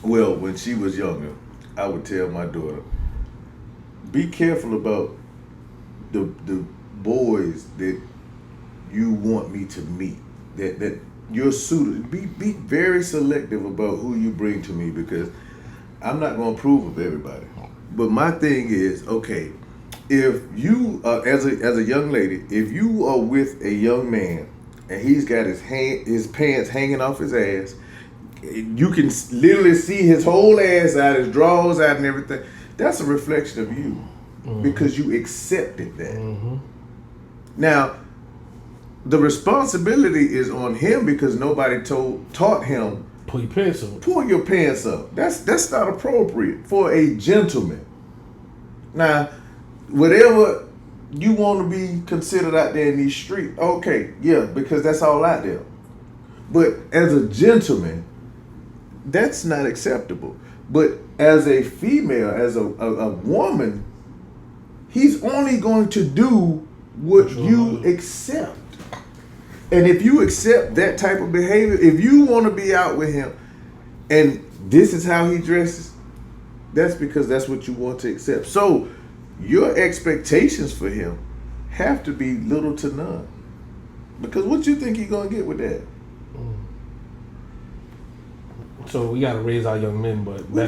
well, when she was younger, I would tell my daughter, be careful about the boys that you want me to meet, that you're suited. Be very selective about who you bring to me, because I'm not going to approve of everybody. But my thing is, okay, if you as a young lady, if you are with a young man and he's got his pants hanging off his ass, you can literally see his whole ass out, his drawers out, and everything. That's a reflection of you, because you accepted that. Now, the responsibility is on him because nobody taught him. Pull your pants up. Pull your pants up. That's not appropriate for a gentleman. Now, whatever you want to be considered out there in these streets, okay, yeah, because that's all out there. But as a gentleman, that's not acceptable. But as a female, as a woman, he's only going to do what you accept. And if you accept that type of behavior, if you want to be out with him and this is how he dresses, that's because that's what you want to accept. So your expectations for him have to be little to none. Because what you think you're going to get with that? So we got to raise our young men, but We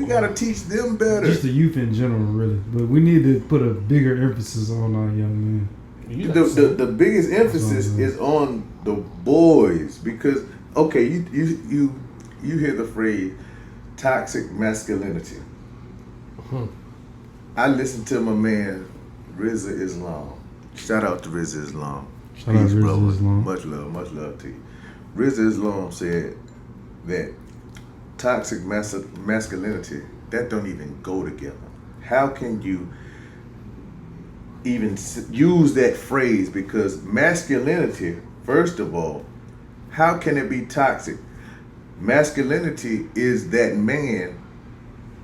got to teach them better. Just the youth in general, really. But we need to put a bigger emphasis on our young men. The biggest emphasis is on the boys, because okay, you hear the phrase toxic masculinity. I listened to my man RZA Islam. Shout out to RZA Islam. Shout out to RZA brother. Islam. Much love to you. RZA Islam said that toxic masculinity, that don't even go together. How can you even use that phrase? Because masculinity, first of all, how can it be toxic? Masculinity is that man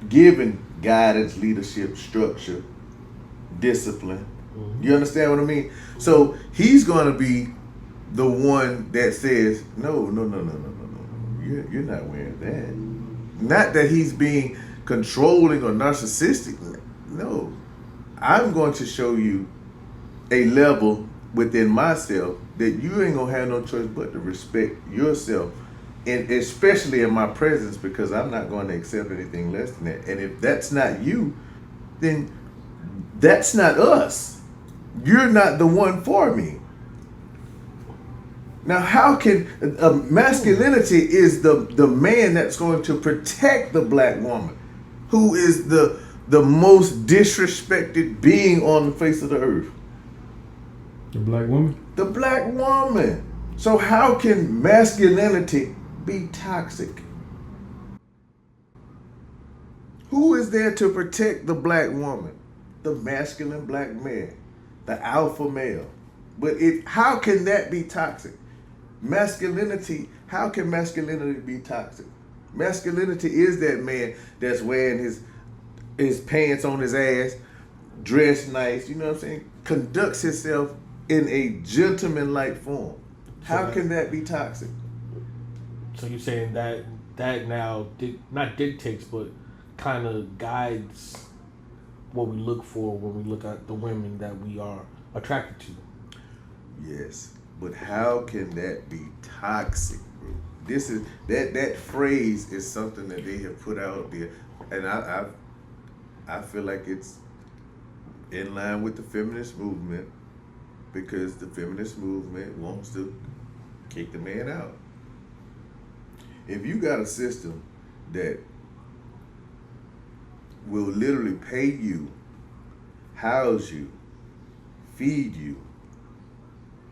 given guidance, leadership, structure, discipline. You understand what I mean? So he's going to be the one that says, no, you're not wearing that. Not that he's being controlling or narcissistic. No. I'm going to show you a level within myself that you ain't going to have no choice but to respect yourself, and especially in my presence, because I'm not going to accept anything less than that. And if that's not you, then that's not us. You're not the one for me. Now, how can masculinity is the man that's going to protect the black woman, who is the most disrespected being on the face of the earth? The black woman? The black woman. So how can masculinity be toxic? Who is there to protect the black woman? The masculine black man, the alpha male. But how can that be toxic? Masculinity, how can masculinity be toxic? Masculinity is that man that's wearing his pants on his ass, dressed nice, you know what I'm saying? Conducts himself in a gentleman-like form. How can that be toxic? So you're saying that now not dictates, but kind of guides what we look for when we look at the women that we are attracted to. Yes, but how can that be toxic, bro? This is that phrase is something that they have put out there, and I feel like it's in line with the feminist movement, because the feminist movement wants to kick the man out. If you got a system that will literally pay you, house you, feed you,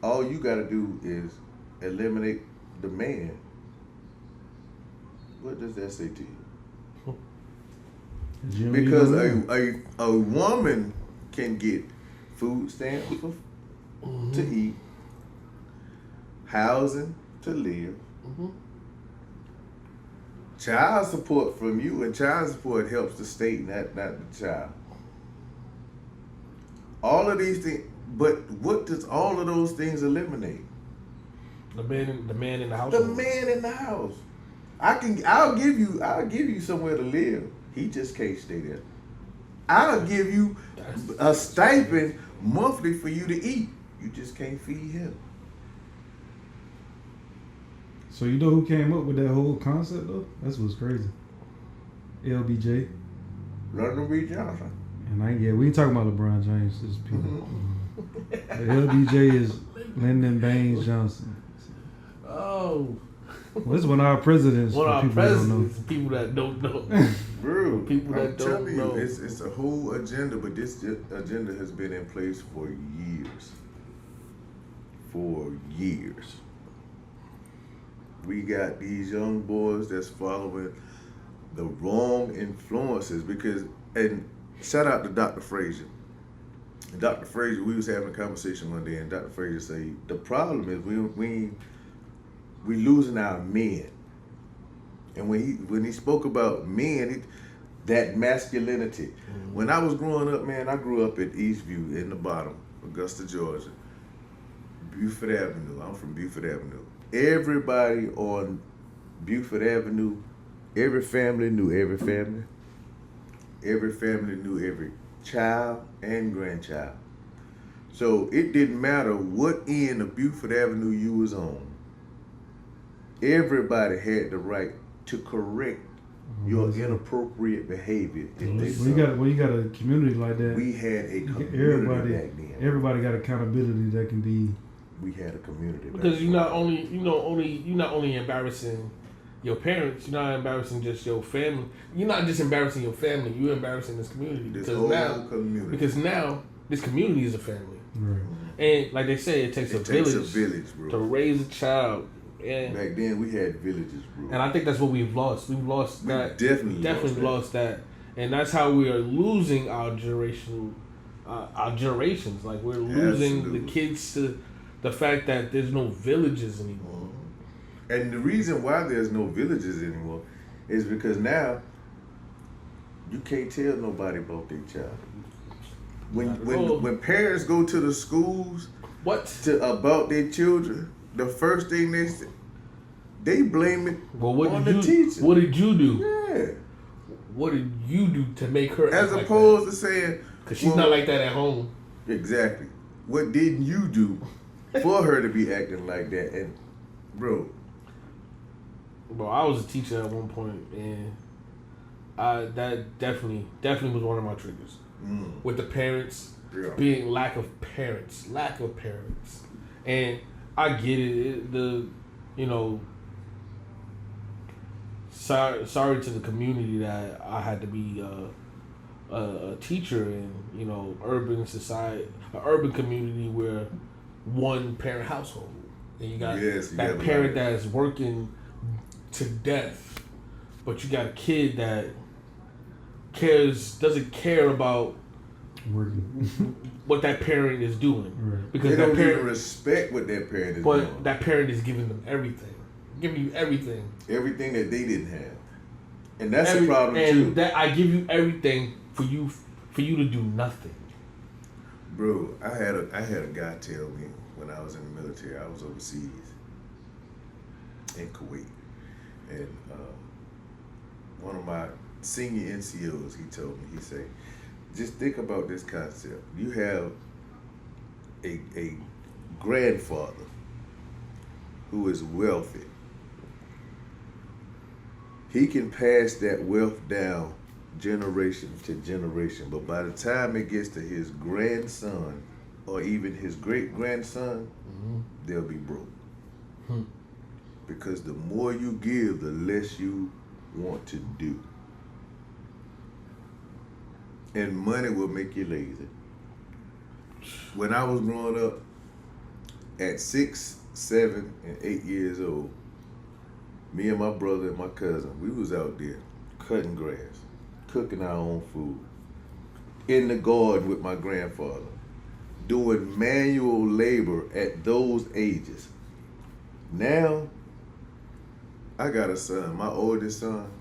all you got to do is eliminate the man. What does that say to you? Because a woman can get food stamps to eat, housing to live, child support from you, and child support helps the state, not the child. All of these things, but what does all of those things eliminate? The man in the house. The man in the house. I'll give you somewhere to live. He just can't stay there. I'll give you a stipend monthly for you to eat. You just can't feed him. So you know who came up with that whole concept though? That's what's crazy. LBJ. Lyndon B. Johnson. And we ain't talking about LeBron James. This is people. LBJ is Lyndon Baines Johnson. Oh. Well, this is one of our presidents. One of our people presidents. People that don't know. Bro, People that I'm don't telling know. you, it's a whole agenda, but this agenda has been in place for years. For years. We got these young boys that's following the wrong influences and shout out to Dr. Frazier. Dr. Frazier, we was having a conversation one day, and Dr. Frazier said, the problem is we losing our men. And when he spoke about men, that masculinity. When I was growing up, man, I grew up at Eastview in the bottom, Augusta, Georgia. Buford Avenue. I'm from Buford Avenue. Everybody on Buford Avenue, every family knew every family. Every family knew every child and grandchild. So it didn't matter what end of Buford Avenue you was on. Everybody had the right to correct your inappropriate behavior. When you got a community like that, we had a community back then. Everybody got accountability that can be. We had a community because you're not only embarrassing your parents, you're not embarrassing just your family. You're not just embarrassing your family, you're embarrassing this community. Because now this community is a family. Right. And like they say, it takes a village bro, to raise a child. And back then we had villages, bro. And I think that's what we've lost. We've lost that. Definitely lost that. And that's how we are losing our generations. Like we're losing the kids to the fact that there's no villages anymore. And the reason why there's no villages anymore is because now you can't tell nobody about their child. When parents go to the schools about their children, the first thing they blame it on the teacher. What did you do? Yeah. What did you do to make her as act opposed like to saying, because she's not like that at home. Exactly. What didn't you do for her to be acting like that? And bro, I was a teacher at one point, and that definitely was one of my triggers with the parents being lack of parents, and I get it. Sorry to the community that I had to be a teacher in, urban society, an urban community where one parent household, and you got that parent that's working to death, but you got a kid that doesn't care about what that parent is doing, right. Because they that don't parent even respect what that parent is doing. But that parent is giving them everything, giving you everything that they didn't have, and that's a problem too. And that I give you everything for you to do nothing. Bro, I had a guy tell me when I was in the military. I was overseas in Kuwait, and one of my senior NCOs, he told me, he said, just think about this concept. You have a grandfather who is wealthy. He can pass that wealth down generation to generation, but by the time it gets to his grandson or even his great-grandson, they'll be broke. Because the more you give, the less you want to do. And money will make you lazy. When I was growing up, at 6, 7, and 8 years old, me and my brother and my cousin, we was out there cutting grass, cooking our own food, in the garden with my grandfather, doing manual labor at those ages. Now, I got a son, my oldest son.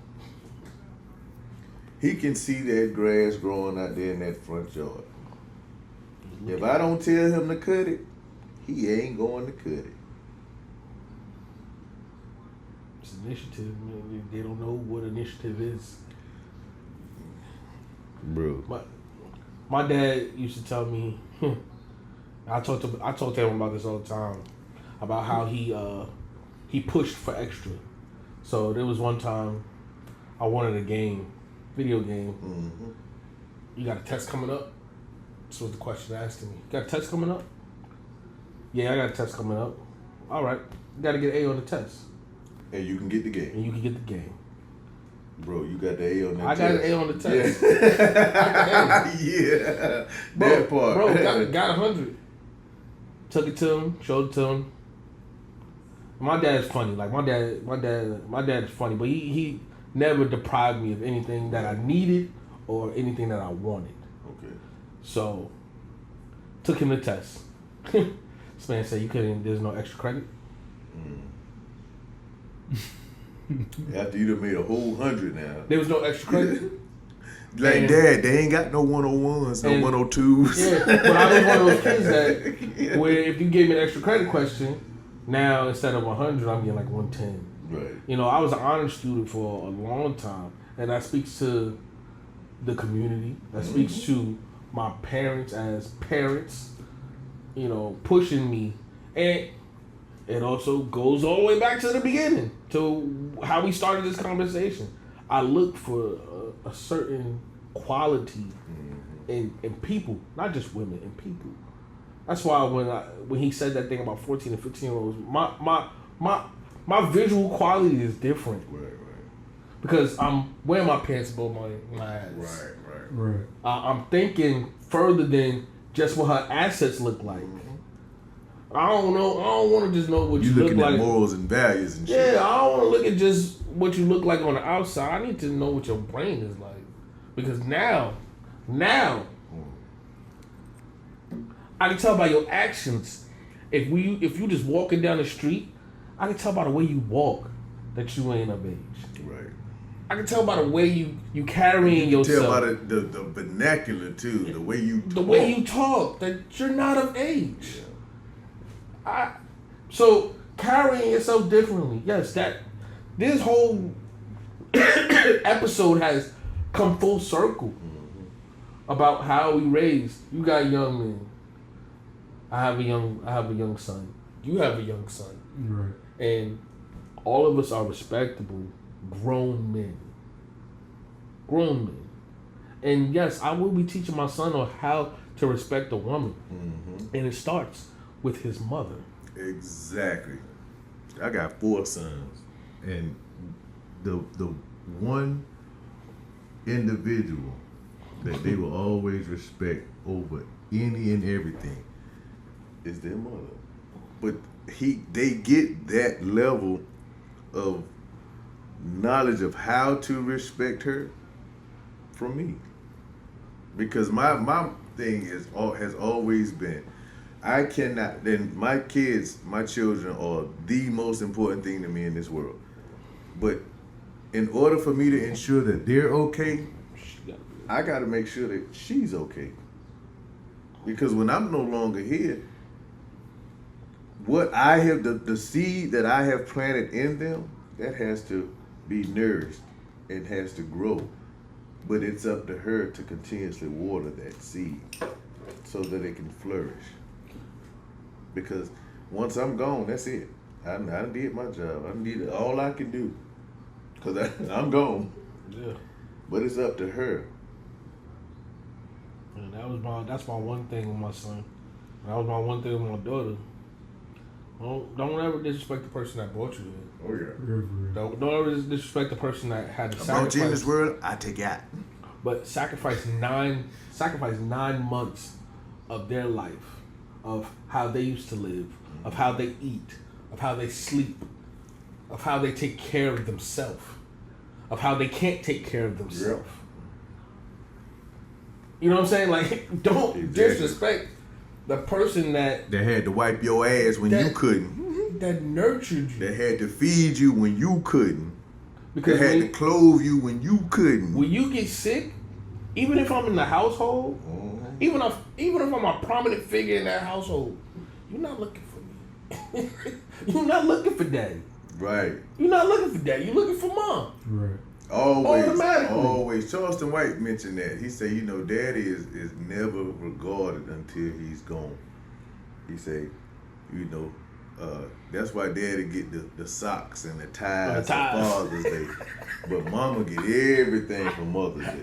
He can see that grass growing out there in that front yard. If I don't tell him to cut it, he ain't going to cut it. It's initiative, man. They don't know what initiative is. Bro. My dad used to tell me, I talk to him about this all the time, about how he pushed for extra. So there was one time I wanted a video game. Mm-hmm. You got a test coming up? This was the question asked me. You got a test coming up? Yeah, I got a test coming up. All right. You got to get an A on the test. And you can get the game. And you can get the game. Bro, you got the A on that I test. got an A on the test. Yeah. That part. Bro, got 100. Took it to him, showed it to him. My dad's funny. Like my dad is funny, but he never deprived me of anything that I needed or anything that I wanted. Okay. So, took him to test. This man said there's no extra credit. After you done made a whole 100 now. There was no extra credit. Like, Dad, they ain't got no 101s, no 102s. Yeah, but I was one of those kids that where if you gave me an extra credit question, now instead of 100, I'm getting like 110. Right. I was an honor student for a long time, and that speaks to the community. That speaks to my parents as parents, pushing me. And it also goes all the way back to the beginning, to how we started this conversation. I look for a certain quality in people, not just women, in people. That's why when he said that thing about 14 and 15-year-olds, my visual quality is different. Right. Because I'm wearing my pants above my ass. Right. I'm thinking further than just what her assets look like. I don't know. I don't want to just know what you look like. You looking at morals and values and shit. Yeah, I don't want to look at just what you look like on the outside. I need to know what your brain is like. Because now, I can tell by your actions. If you just walking down the street, I can tell by the way you walk that you ain't of age. Right. I can tell by the way you carrying yourself. Tell by the vernacular too, the way you talk. The way you talk, that you're not of age. Yeah. So carrying yourself differently. Yes, this whole episode has come full circle about how we raised. You got young men. I have a young son. You have a young son. Right. And all of us are respectable, grown men. And yes, I will be teaching my son on how to respect a woman. And it starts with his mother. Exactly. I got 4 sons, and the one individual that they will always respect over any and everything is their mother. But they get that level of knowledge of how to respect her from me. Because my thing has always been, I cannot, then my children are the most important thing to me in this world. But in order for me to ensure that they're okay, I got to make sure that she's okay. Because when I'm no longer here, what I have, the seed that I have planted in them, that has to be nourished. It has to grow. But it's up to her to continuously water that seed so that it can flourish. Because once I'm gone, that's it. I did my job. I did all I can do. Because I'm gone. Yeah. But it's up to her. And that's my one thing with my son. That was my one thing with my daughter. Don't ever disrespect the person that brought you in. Oh yeah. Don't ever disrespect the person that had to I brought sacrifice. you in this world, I take you out. But sacrifice 9 months of their life, of how they used to live, of how they eat, of how they sleep, of how they take care of themselves, of how they can't take care of themselves. Yep. You know what I'm saying? Like, don't Exactly. disrespect the person that had to wipe your ass when you couldn't. that nurtured you. That had to feed you when you couldn't. Because That had to clothe you when you couldn't. when you get sick, even if I'm in the household, even if I'm a prominent figure in that household, you're not looking for me. You're not looking for daddy. Right. You're not looking for daddy. You're looking for mom. Right. Always. Charleston White mentioned that. He said, daddy is never regarded until he's gone. He said, that's why daddy get the socks and the ties for Father's Day. But mama get everything for Mother's Day.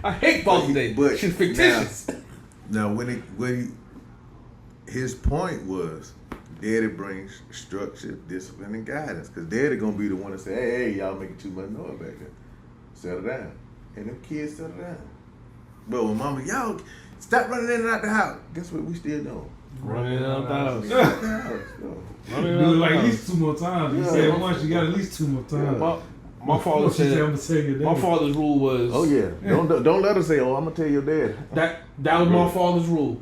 I hate Father's Day, but she's fictitious. Now his point was, daddy brings structure, discipline, and guidance. Because daddy going to be the one to say, hey, y'all making too much noise back there. Settle down. And them kids settle down. But when mama, y'all stop running in and out the house. Guess what we still doing? Running out the house. Do it like at least 2 more times. You said once, you got at least 2 more times. My father said, I'm gonna tell your dad. my father's rule was, Oh yeah. Don't let her say, I'm gonna tell your dad. that was my father's rule.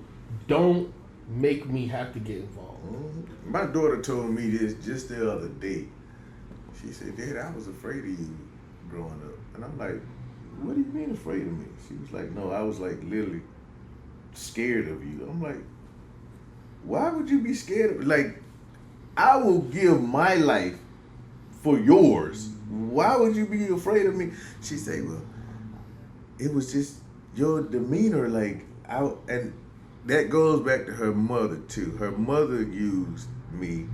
Don't make me have to get involved. My daughter told me this just the other day. She said, Dad, I was afraid of you growing up. And I'm like, what do you mean afraid of me? She was like, no, I was like literally scared of you. I'm like, why would you be scared of me? Like, I will give my life for yours. Why would you be afraid of me? She said, well, it was just your demeanor, and that goes back to her mother too. Her mother used me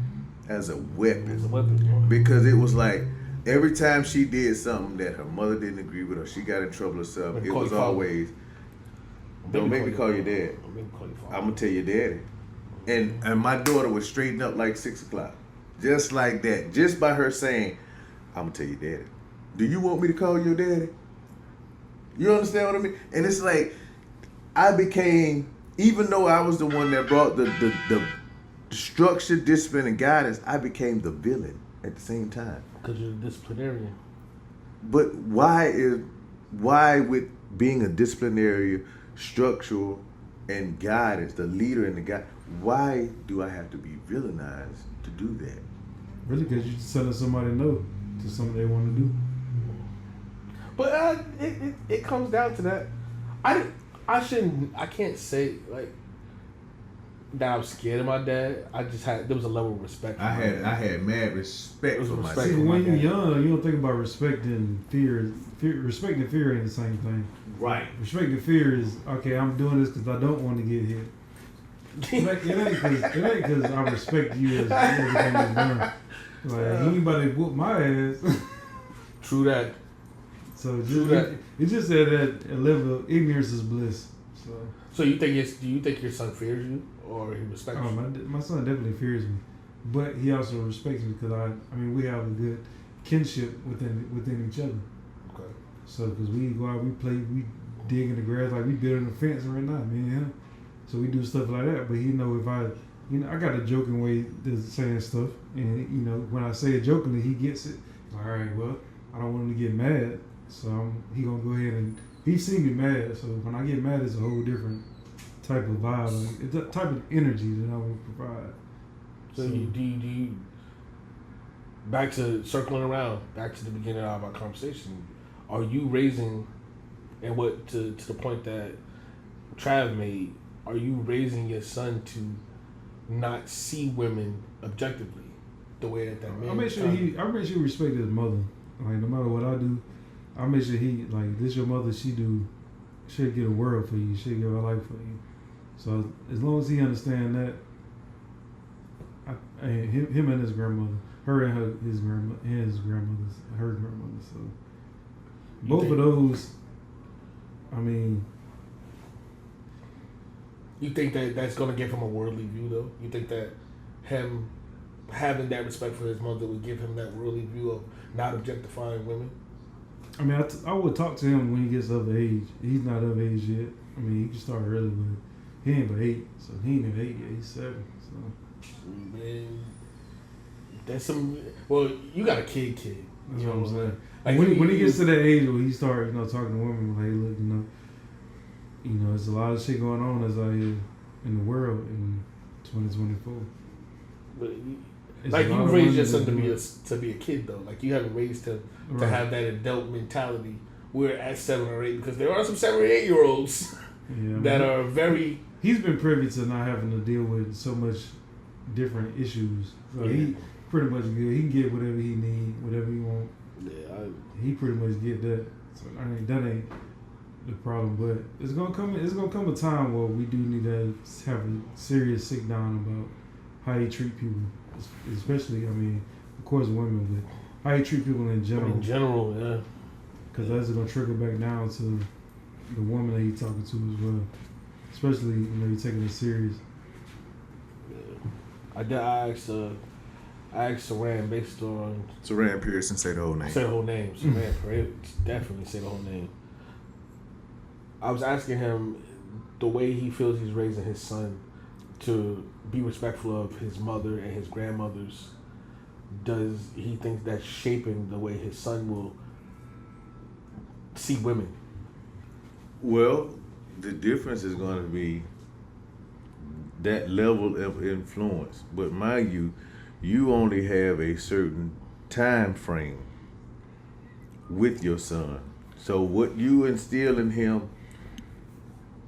as a weapon. Because it was like every time she did something that her mother didn't agree with or she got in trouble or something, it was always, don't make me call your dad. I'm gonna tell your daddy. And my daughter would straighten up like 6 o'clock. Just like that. Just by her saying, I'm gonna tell your daddy. Do you want me to call your daddy? You understand what I mean? And it's like I became, even though I was the one that brought the structure, discipline, and guidance, I became the villain at the same time. Because you're a disciplinarian. But why with being a disciplinary, structural, and guidance, the leader and the guy, why do I have to be villainized to do that? Really, because you're just telling somebody no to something they want to do. But it comes down to that. I can't say like that I'm scared of my dad. There was a level of respect. I had mad respect for myself. See, when you're young, you don't think about respecting fear. Respecting fear ain't the same thing. Right. Respecting fear is, okay, I'm doing this because I don't want to get hit. It ain't because I respect you as everything is done. Like, anybody whoop my ass. True that. So it just said that a level of ignorance is bliss. So you think do you think your son fears you or he respects you? My son definitely fears me, but he also respects me because I mean we have a good kinship within each other. Okay. So because we go out, we play, we dig in the grass, like we building a fence right now, me and him. So we do stuff like that. But he know if I got a joking way of saying stuff, and when I say it jokingly, he gets it. All right, well, I don't want him to get mad, so he gonna go ahead and he see me mad. So when I get mad, it's a whole different type of vibe. Like, it's a type of energy that I will provide. So do you back to circling around, back to the beginning of our conversation, are you raising, and what to the point that Trav made, are you raising your son to not see women objectively the way that man? I make sure he respect his mother. Like no matter what I do, I make sure he like this your mother. She'll get a world for you. She'll give her life for you. So as long as he understand that, him and his grandmother, her and his grandmother, her grandmother. So both of those, I mean. You think that that's going to give him a worldly view, though? You think that him having that respect for his mother would give him that worldly view of not objectifying women? I mean, I would talk to him when he gets of age. He's not of age yet. I mean, he can start early, but he ain't but 8, so he ain't even 8 yet. He's 7. So man, that's some. Well, you got a kid. That's what I'm saying. Like when he gets to that age where he start, talking to women, like, look, there's a lot of shit going on that's out here in the world in 2024. But like you raised your son to be a kid though. Like you haven't raised him to have that adult mentality. We're at 7 or 8 because there are some 7 or 8-year-olds that are very. He's been privy to not having to deal with so much different issues. So he pretty much good. He can get whatever he need, whatever he want. Yeah, he pretty much get that. So I mean that ain't the problem, but it's gonna come a time where we do need to have a serious sit down about how you treat people, especially of course women, but how you treat people in general. In general, yeah. Because that's gonna trickle back down to the woman that he's talking to as well, especially you're taking it serious. Yeah. I asked Saran based on Saran Pearson, say the whole name. Say the whole name. Saran definitely say the whole name. I was asking him the way he feels he's raising his son to be respectful of his mother and his grandmothers. Does he think that's shaping the way his son will see women? Well, the difference is going to be that level of influence. But mind you, you only have a certain time frame with your son. So what you instill in him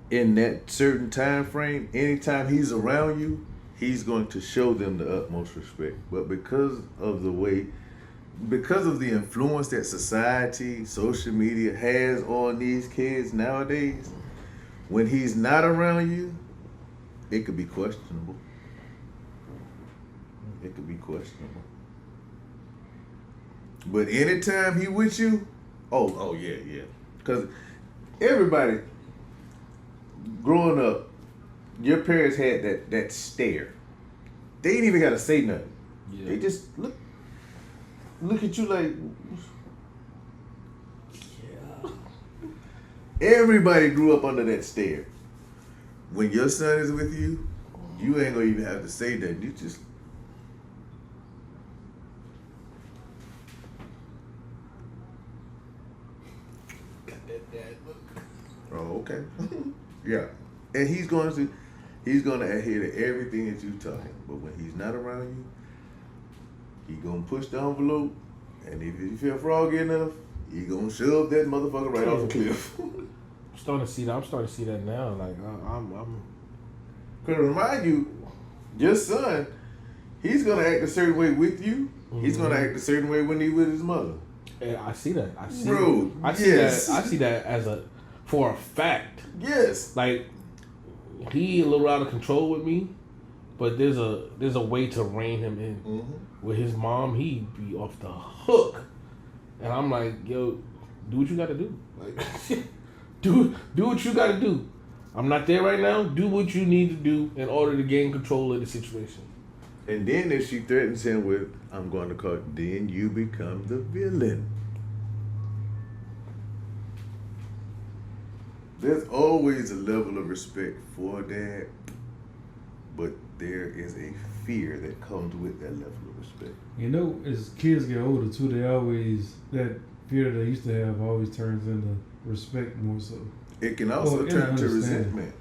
in that certain time frame, anytime he's around you, he's going to show them the utmost respect. But because of the influence that society, social media has on these kids nowadays, when he's not around you, it could be questionable. It could be questionable. But anytime he with you, oh yeah. Because everybody growing up, your parents had that stare. They ain't even gotta say nothing. Yeah. They just look at you like, yeah. Everybody grew up under that stare. When your son is with you, you ain't gonna even have to say that. You just got that dad look. Oh, okay. Yeah. And he's gonna adhere to everything that you tell him. But when he's not around you, he gonna push the envelope, and if you feel froggy enough, he gonna shove that motherfucker right off the cliff. I'm starting to see that now. Like I'm. Cause remind you, your son, he's gonna act a certain way with you. Mm-hmm. He's gonna act a certain way when he's with his mother. And I see that. I see that as for a fact. Yes. Like he a little out of control with me, but there's a way to rein him in. Mm-hmm. With his mom, he'd be off the hook, and I'm like, yo, do what you got to do. Like, do what you got to do. I'm not there right now. Do what you need to do in order to gain control of the situation. And then if she threatens him with, I'm going to call, then you become the villain. There's always a level of respect for that, but there is a fear that comes with that level of respect. You know, as kids get older too, they always, that fear that they used to have always turns into respect more so. It can also turn to resentment.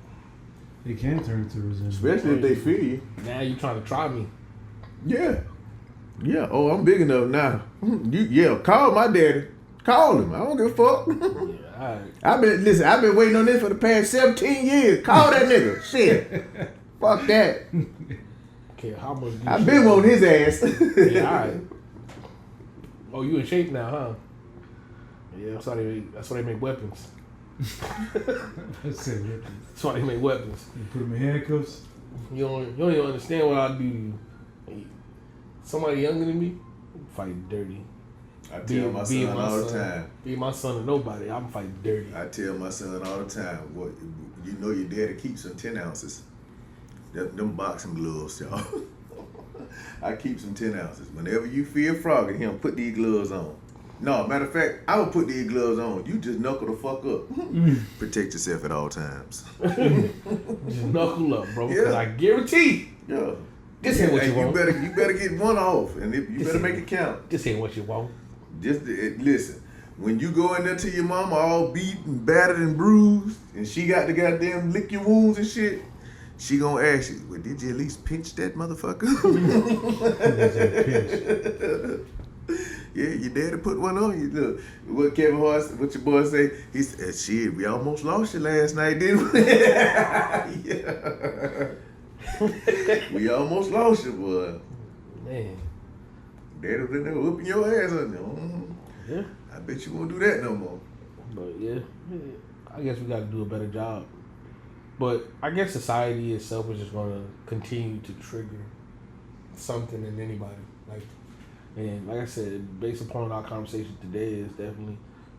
It can turn to resentment. Especially if they fear you. Now you trying to try me. Yeah. Yeah. Oh, I'm big enough now. Call my daddy. Call him. I don't give a fuck. Yeah, all right. I've been waiting on this for the past 17 years. Call that nigga. Shit. Fuck that. Okay, how much? I've been wanting his ass. Yeah, all right. Oh, you in shape now, huh? Yeah, that's why they make weapons. That's it. That's why they make weapons. You put them in handcuffs. You don't even understand what I do to you. Somebody younger than me, fight dirty. I tell my son all the time. Be my son or nobody, I'm fighting dirty. I tell my son all the time, well, you know your daddy keeps some 10 ounces. Them boxing gloves, y'all. I keep some 10 ounces. Whenever you feel frogging him, put these gloves on. No, matter of fact, I will put these gloves on. You just knuckle the fuck up. Protect yourself at all times. Just knuckle up, bro. Because I guarantee. Yeah. This ain't what you want. You better get one off, and you better make it count. This ain't what you want. Just listen. When you go in there to your mama all beat and battered and bruised, and she got to goddamn lick your wounds and shit, she gonna ask you, well, did you at least pinch that motherfucker? Yeah, your daddy put one on you. Look, what Kevin Hart, what your boy say? He said, shit, we almost lost you last night, didn't we? Yeah. We almost lost you, boy. Man. Daddy was in there whooping your ass on there. Yeah. I bet you won't do that no more. But yeah, I guess we got to do a better job. But I guess society itself is just going to continue to trigger something in anybody. And like I said, based upon our conversation today, is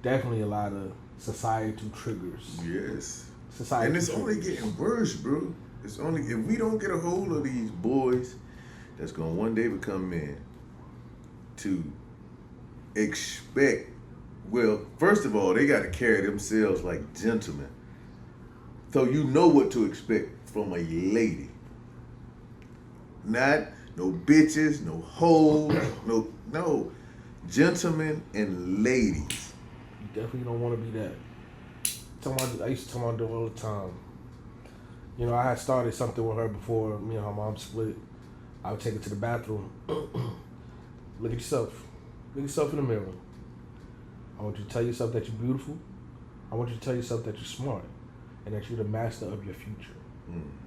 definitely a lot of societal triggers. Yes. Society. And it's only getting worse, bro. It's only, if we don't get a hold of these boys that's going to one day become men, to expect, well, first of all, they got to carry themselves like gentlemen. So you know what to expect from a lady. Not no bitches, no hoes, no. Gentlemen and ladies. You definitely don't want to be that. I used to tell my daughter all the time. You know, I had started something with her before me and her mom split. I would take her to the bathroom. Look at yourself. Look at yourself in the mirror. I want you to tell yourself that you're beautiful. I want you to tell yourself that you're smart and that you're the master of your future.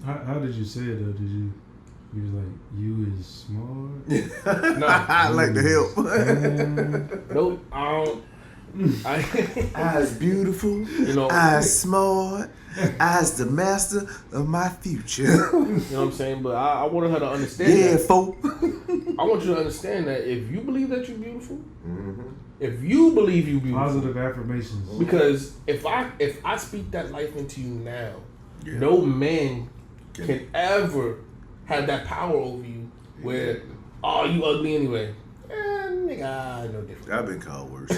How did you say it though? You was like, you is smart? No. I like to help. Nope, I don't. I's beautiful. You know, I's smart. I's the master of my future. You know what I'm saying? But I wanted her to understand that. folk. I want you to understand that if you believe that you're beautiful, if you believe you're beautiful, positive affirmations. Because if I speak that life into you now, no man can ever have that power over you where, oh, you ugly anyway. Nigga, I know different. I've been called worse.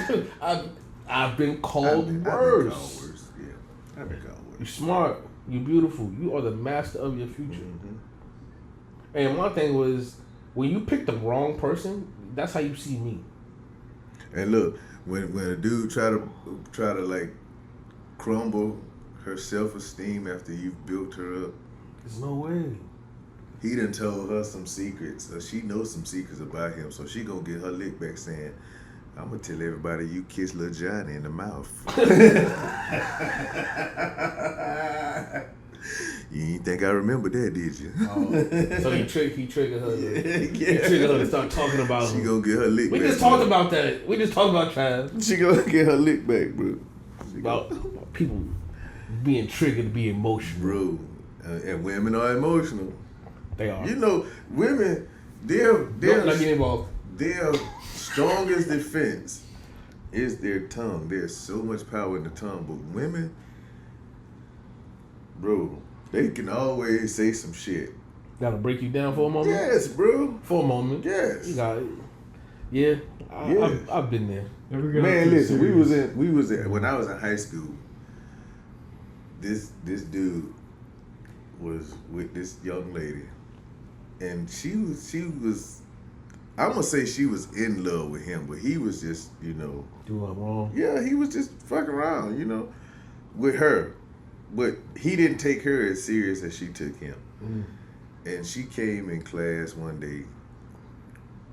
I've been called worse. Yeah, I've been called worse. You're smart. You're beautiful. You are the master of your future. And my thing was, when you pick the wrong person, that's how you see me. And look, when a dude try to like crumble her self-esteem after you've built her up, There's no way. He done told her some secrets. She knows some secrets about him, so she gonna get her lick back saying, I'm gonna tell everybody you kissed Lil Johnny in the mouth. You ain't think I remember that, did you? So he triggered her. He triggered her to start talking about him. She gonna get her lick back. We just talked about that. We just talked about Trav. She gonna get her lick back, bro. About people being triggered to be emotional. Bro, and women are emotional. They are. You know, women, they're not getting involved. Their strongest defense is their tongue. There's so much power in the tongue, but women, Bro, they can always say some shit. Gotta break you down for a moment? Yes, bro. For a moment. Yes. You got it. Yeah. I've been there. Man, listen, we was in when I was in high school, this dude was with this young lady, and she was I'm gonna say she was in love with him, but he was just, doing wrong. Yeah, he was just fucking around, with her. But he didn't take her as serious as she took him. And she came in class one day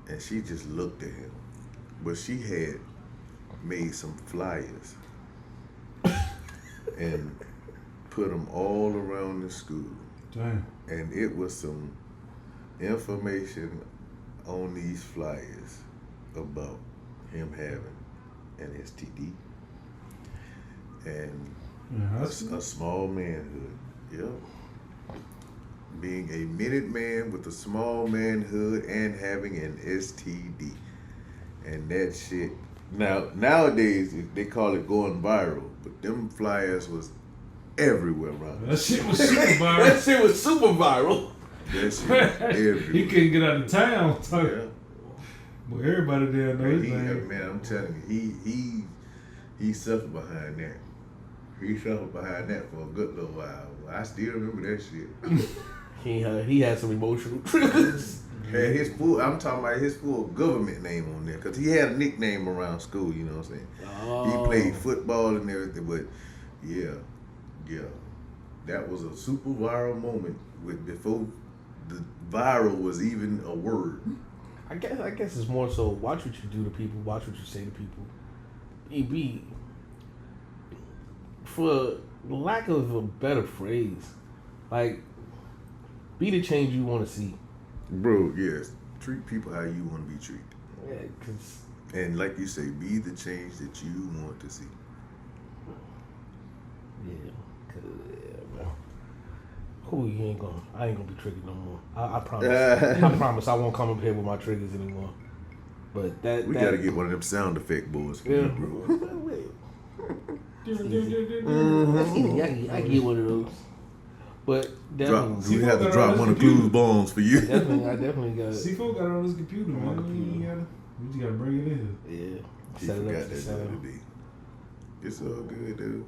and she just looked at him. But she had made some flyers and put them all around the school. Damn. And it was some information on these flyers about him having an STD and a small manhood. Yep. Being a minute man with a small manhood and having an STD. And that shit. Nowadays, they call it going viral, but them flyers was everywhere around. That shit was super viral. That shit was super viral. That shit was everywhere. He couldn't get out of town. Yeah. But everybody there knows his name. Man, I'm telling you, he suffered behind that. He suffered behind that for a good little while. I still remember that shit. He had some emotional triggers. Had I'm talking about his full government name on there, because he had a nickname around school, you know what I'm saying? Oh. He played football and everything, but yeah. That was a super viral moment before the viral was even a word. I guess it's more so watch what you do to people, watch what you say to people. Be for lack of a better phrase, like be the change you want to see. Bro, yes. Treat people how you want to be treated. Yeah, cause and like you say, be the change that you want to see. Yeah, man. I ain't gonna be triggered no more. I promise. I promise I won't come up here with my triggers anymore. But we gotta get one of them sound effect boys for you, bro. I get one of those. But definitely, we have to drop one of Clue's bombs for you. I definitely got it. C4 got it on his computer, man. You just gotta bring it in. Yeah. He forgot that the other day. It's all good, dude.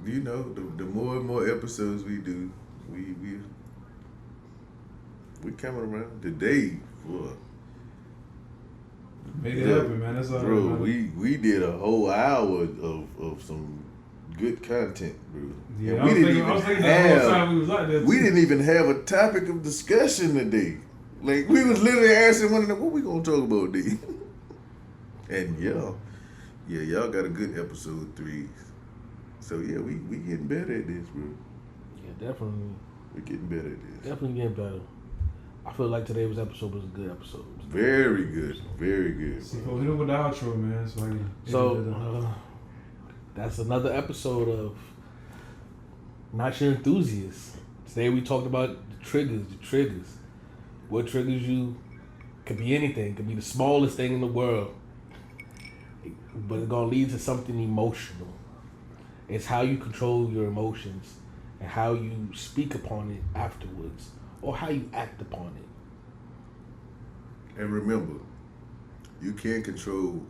The more and more episodes we do, we coming around. Today, boy. Made it happen, man. That's all. Bro, we did a whole hour of some good content, bro. Yeah, we didn't even have a topic of discussion today. Like, we was literally asking one of them, what we gonna talk about, D? And y'all got a good episode 3. So yeah, we getting better at this, bro. Yeah, definitely. We're getting better at this. Definitely getting better. I feel like today's episode was a good episode. Very good. Very good. C4, hit him with the outro, man. So that's another episode of Not Your Enthusiast. Today we talked about the triggers. What triggers you? Could be anything. Could be the smallest thing in the world. But it's going to lead to something emotional. It's how you control your emotions and how you speak upon it afterwards or how you act upon it. And remember, you can't control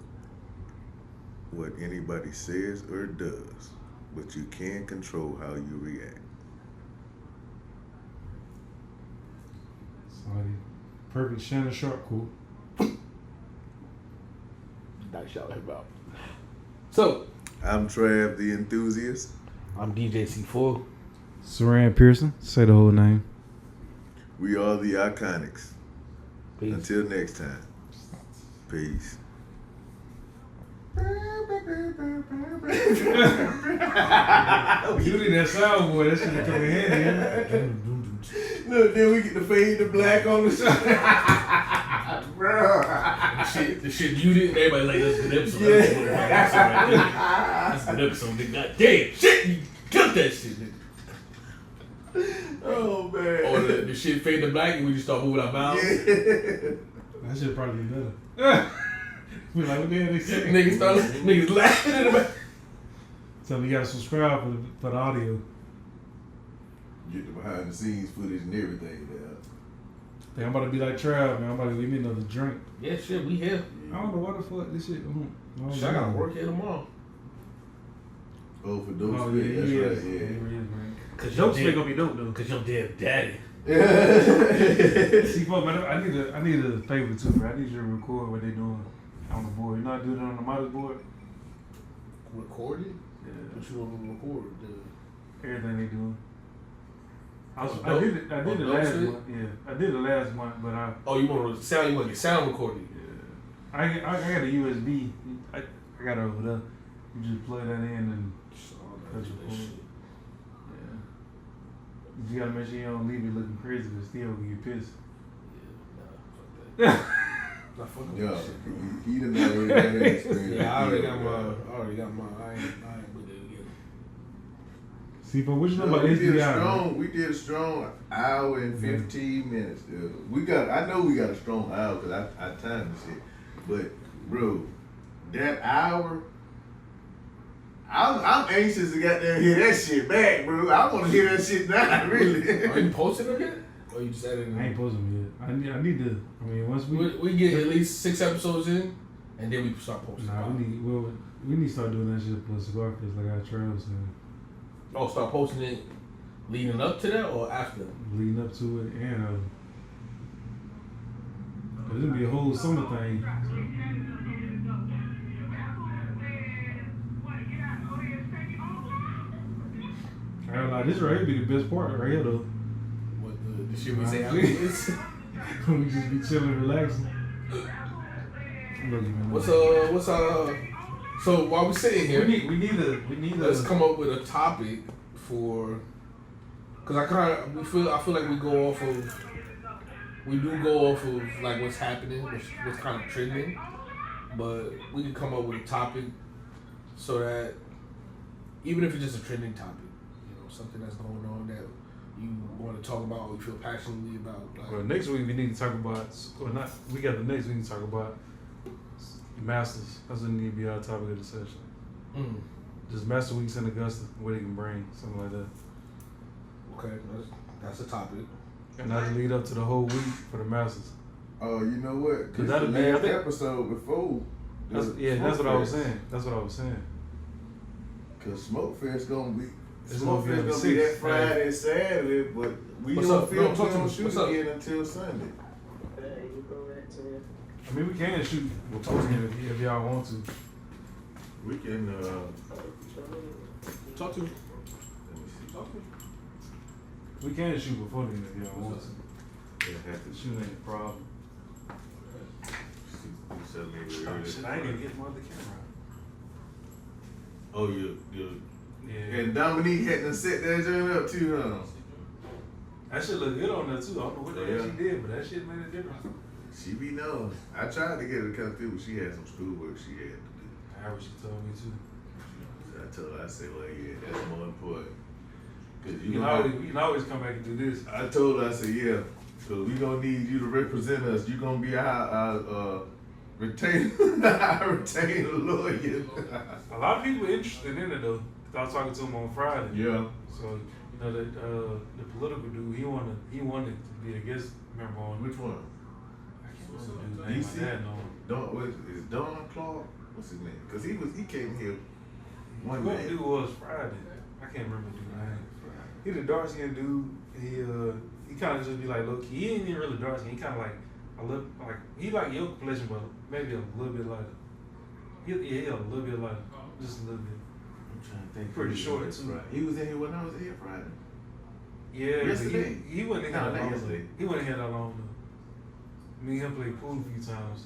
what anybody says or does, but you can control how you react. Sorry. Perfect Shannon Sharp quote. Not shout him out. So, I'm Trav the Enthusiast. I'm DJ C4. Saran Pearson. Say the whole name. We are the Iconics. Peace. Until next time. Peace. You need that sound, boy. That shit come in handy. Look, then we get to fade to black on the side. Bro. The shit you did, everybody like, that's a good episode. Yeah. That's a good episode, nigga. God damn, shit, you killed that shit, nigga. Oh, man. Or the shit fade to black and we just start moving our mouths. Yeah. That shit probably be better. We like, what the hell they saying? Niggas laughing in the back. So you gotta subscribe for the audio. Get the behind the scenes footage and everything down. Hey, I'm about to be like Trav, man. I'm about to leave me another drink. Yeah, shit, we here. I don't know why the fuck this shit. Shit, I gotta work here tomorrow. Oh, for those Oh, that's yeah, right, yeah. yeah. Cause Dope stick gonna be dope though. Cause your dead daddy. See, fuck, man, I need a favor too, bro. I need you to record what they doing on the board. You know how to do that on the model board? Record it? Yeah. What you want to record? Everything they doing. I dope? did it On the dope last shit? one. Yeah, I did the last one, but I. Oh, you want to sound? You want to get sound recorded? Yeah. I got a USB. I got it over there. You just plug that in and. That's that cool. shit. Yeah. You gotta make sure you don't leave it looking crazy, but still when you piss. Yeah, nah, fuck that. Nah, fuck Yeah, that shit. he done already got that experience. Yeah, I already got mine. I ain't put that together. See, but what you know No, about we did HDI? a strong. We did a strong hour and 15 minutes. I know we got a strong hour because I timed this shit. But bro, that hour, I'm anxious to goddamn hear that shit back, bro. I want to hear that shit now, really. Are you posting them yet? Or you just added I ain't posting them yet. I need to. I mean, once we get at least 6 episodes in, and then we start posting. Nah, we need to start doing that shit for Cigar Fest like our Travis and Oh, start posting it leading up to that or after? leading up to it, and there's gonna be a whole summer thing. I ain't gonna lie, this right here be the best part right here though. What the shit we say afterwards? We just be chilling, relaxing. Look, man. What's so while we sitting here, We need to let's come up with a topic for, cause I feel like we do go off of like what's happening, what's kind of trending, but we can come up with a topic so that even if it's just a trending topic, you know, something that's going on that you want to talk about or you feel passionately about. Like, well, next week we need to talk about, or not, we got the next week we need to talk about Masters. That's what need to be our topic of the session. Just Master Weeks in Augusta, what he can bring, something like that. Okay, that's a topic. And that'll lead up to the whole week for the Masters. Oh, you know what? Cause This that'll the be, I last think, episode before. that's what I was saying. That's what I was saying. Cause Smoke Fest gonna be. It's Smoke gonna be Fest on gonna the be that 6th, Friday and Saturday, but we What's don't up? feel No, talk to me. shoot What's up? again until Sunday. I mean, we can shoot before then if y'all want to. We can. Talk to me. We can shoot before then if y'all want to. Yeah, have to Shoot ain't a problem. shoot. Shit, I ain't even get my other camera. Oh, you. Yeah. And Dominique had to set that joint up too, huh? That shit look good on there too. I don't know what the hell she did, but that shit made a difference. She be known. I tried to get her to come through, but she had some schoolwork she had to do. I heard what she told me too. So I told her, I said, well, yeah, that's more important. Cause You can always come back and do this. I told her, I said, yeah, because we going to need you to represent us. You going to be our retainer lawyer. A lot of people interested in it though. I was talking to him on Friday. Yeah. So you know that the political dude, he wanted to be a guest member on. Which one? I can't remember the dude's name. My dad know him. Is Don Clark? What's his name? Because he came here one What day. dude was Friday? I can't remember the dude's name. He the dark skinned dude. He kind of just be like low key. He ain't even really dark skin. He kind of like a little like he like your complexion, but maybe a little bit lighter. He a little bit lighter, just a little bit. I'm trying to think. Pretty short too. Right. He was in here when I was here Friday. Yeah, Yesterday? he wasn't in here No, that not long. yesterday. He wasn't here that long though. Me and him played pool a few times,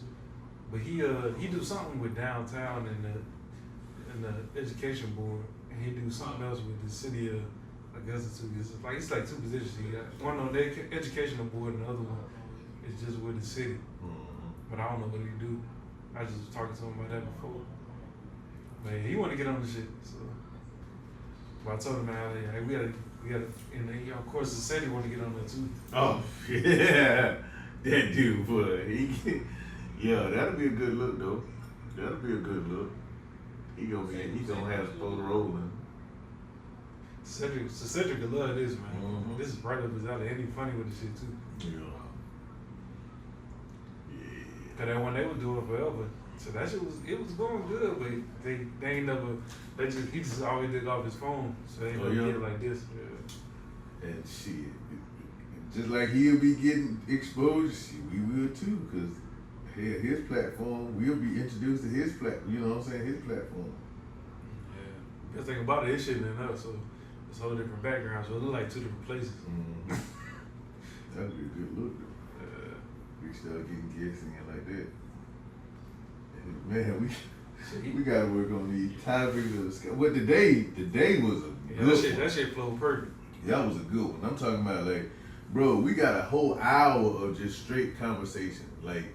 but he do something with downtown and the education board, and he do something else with the city of Augusta too. It's like two positions. He got one on the educational board, and the other one is just with the city. But I don't know what he do. I just was talking to him about that before. But yeah, he wanted to get on the shit, so. But I told him, man, hey, we gotta, and then, of course, the city want to get on there too. Oh, yeah. That dude, boy. Yeah, that'll be a good look, though. That'll be a good look. He gonna have the photo rolling. Cedric could love this, man. Mhm. This is right up his alley. And he funny with the shit too. Yeah. Cause that one they was doing forever. So that shit was going good, but they ain't never. He just always did off his phone. So they ain't never get it like this. Yeah. And shit, just like he'll be getting exposed, shit, we will too, because his platform, we'll be introduced to his platform, you know what I'm saying, his platform. Yeah. Because think about it, his shit than us, so it's a whole different background, so it look like two different places. Mm-hmm. That'd be a good look, though. We start getting guests in like that. And man, we gotta work on these topics. What the day was a good one. That shit flowed perfect. That was a good one. I'm talking about like, bro, we got a whole hour of just straight conversation. Like,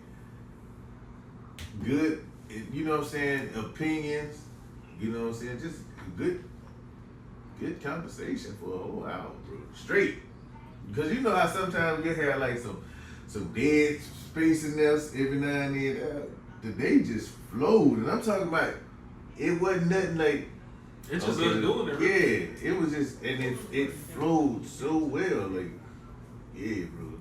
good, you know what I'm saying, opinions, you know what I'm saying, just good conversation for a whole hour, bro. Straight. Because you know how sometimes we have like some dead space in there every now and then. The day just flowed. And I'm talking about, it wasn't nothing like, it's just us doing it. Really. Yeah, it was just, and it flowed so well. Like, yeah, bro.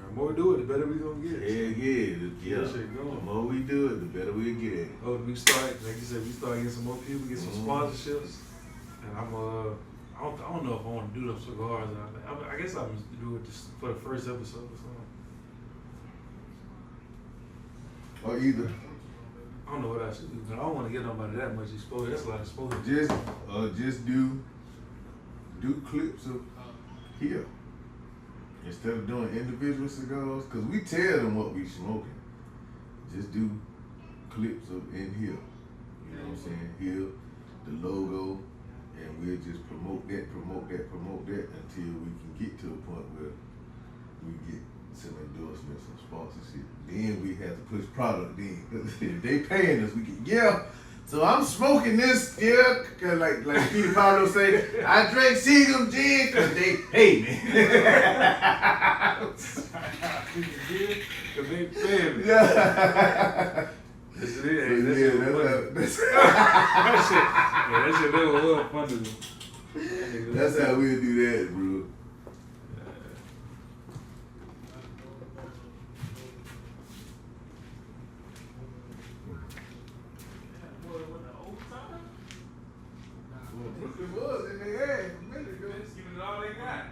The more we do it, the better we gonna get. Yeah. That shit going. The more we do it, the better we get it. Oh, we start, like you said, we start getting some more people, get some sponsorships, and I don't know if I want to do them cigars. I guess I'm gonna do it just for the first episode or something. Or either. I don't know what I should do, but I don't want to get nobody that much exposure. That's a lot of exposure. Just do clips of here instead of doing individual cigars, cause we tell them what we smoking. Just do clips of in here. You know what I'm saying? Here, the logo, and we'll just promote that until we can get to a point where we get some endorsements, some sponsorship. Then we have to push product in. If they paying us, we can, so I'm smoking this, cause like Peter Pablo say, I drink Seagram gin cause they pay me. Cause they pay me. Yeah. That's it. That shit never was funny. That's how we'll do that, bro. It was in their ass a minute ago. That's giving it all they got.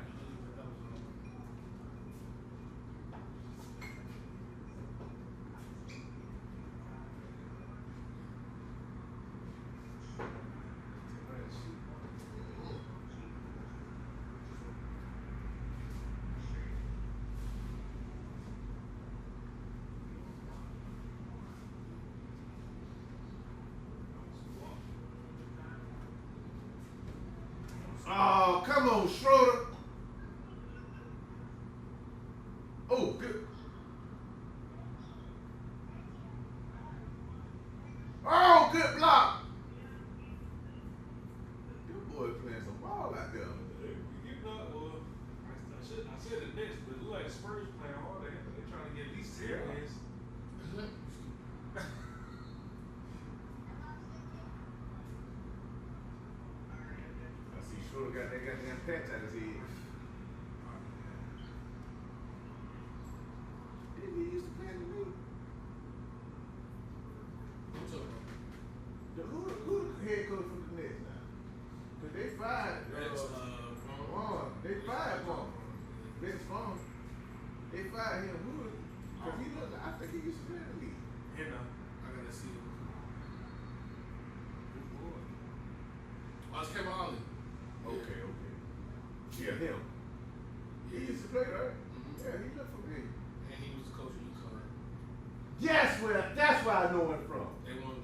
Oh, come on, Schroeder. Oh, good. Oh, good block. Your boy playing some ball out there. I said the Knicks, but it look like the Spurs playing hard. They're trying to get at least 10 wins. I see Schroeder got that goddamn patch out his head. Didn't he used to play in the league? Who the head coach for the Nets now? Cause they fired Vaughn. They fired Vaughn. Vince Vaughn. They fired him. Cause he looked, I think he used to play in the league. You know. I gotta see him. Oh, it's Kevin Ollie. Okay. Yeah, him. He used to play, right? Mm-hmm. Yeah, he looked familiar. And he was the coach of UConn. Yes, that's where I know him from.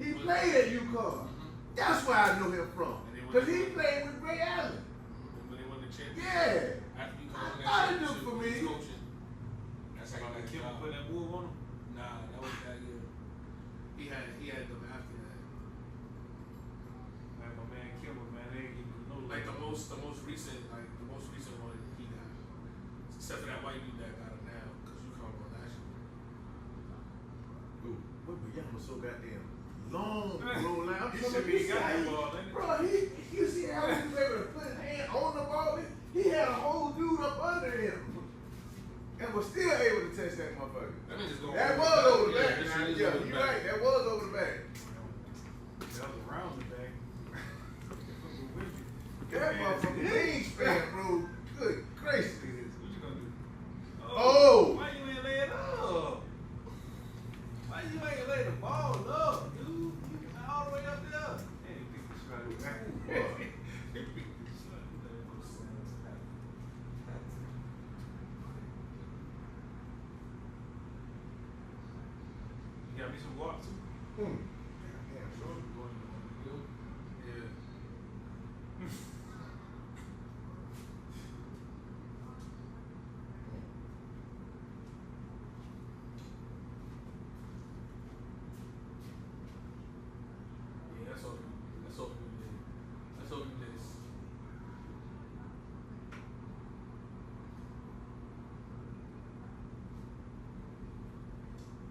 He played at UConn. That's where I know him from. Because he played with Ray Allen. When they won the championship. Yeah. After UConn won I that didn't do championship, for he was me. coaching. That's how Like I Kim got put that move on him. Nah, that was that year. He had them after that. Like my man Kimber, man, they ain't even know. Like the most recent one he got. Except for that white dude that got him now, because UConn won last year. Ooh, what Young was so goddamn long, bro. Like, I'm He trying should to be be got that ball, ain't it? Bro, you see how he was able to put his hand on He had a whole dude up under him. And was still able to touch that motherfucker. That nigga's going That was over the back. Yeah, you're right. That was over the back. That was around the back. That motherfucker wingspan, bro. Good gracious. What you gonna do? Oh! Why you ain't lay it up? Why you ain't lay the ball up, dude? You all the way up there. Hey, you think you should have that? You got me some guap too? Damn, Sure, going to go. Yeah. Yeah, that's all. That's all you did. That's all you did.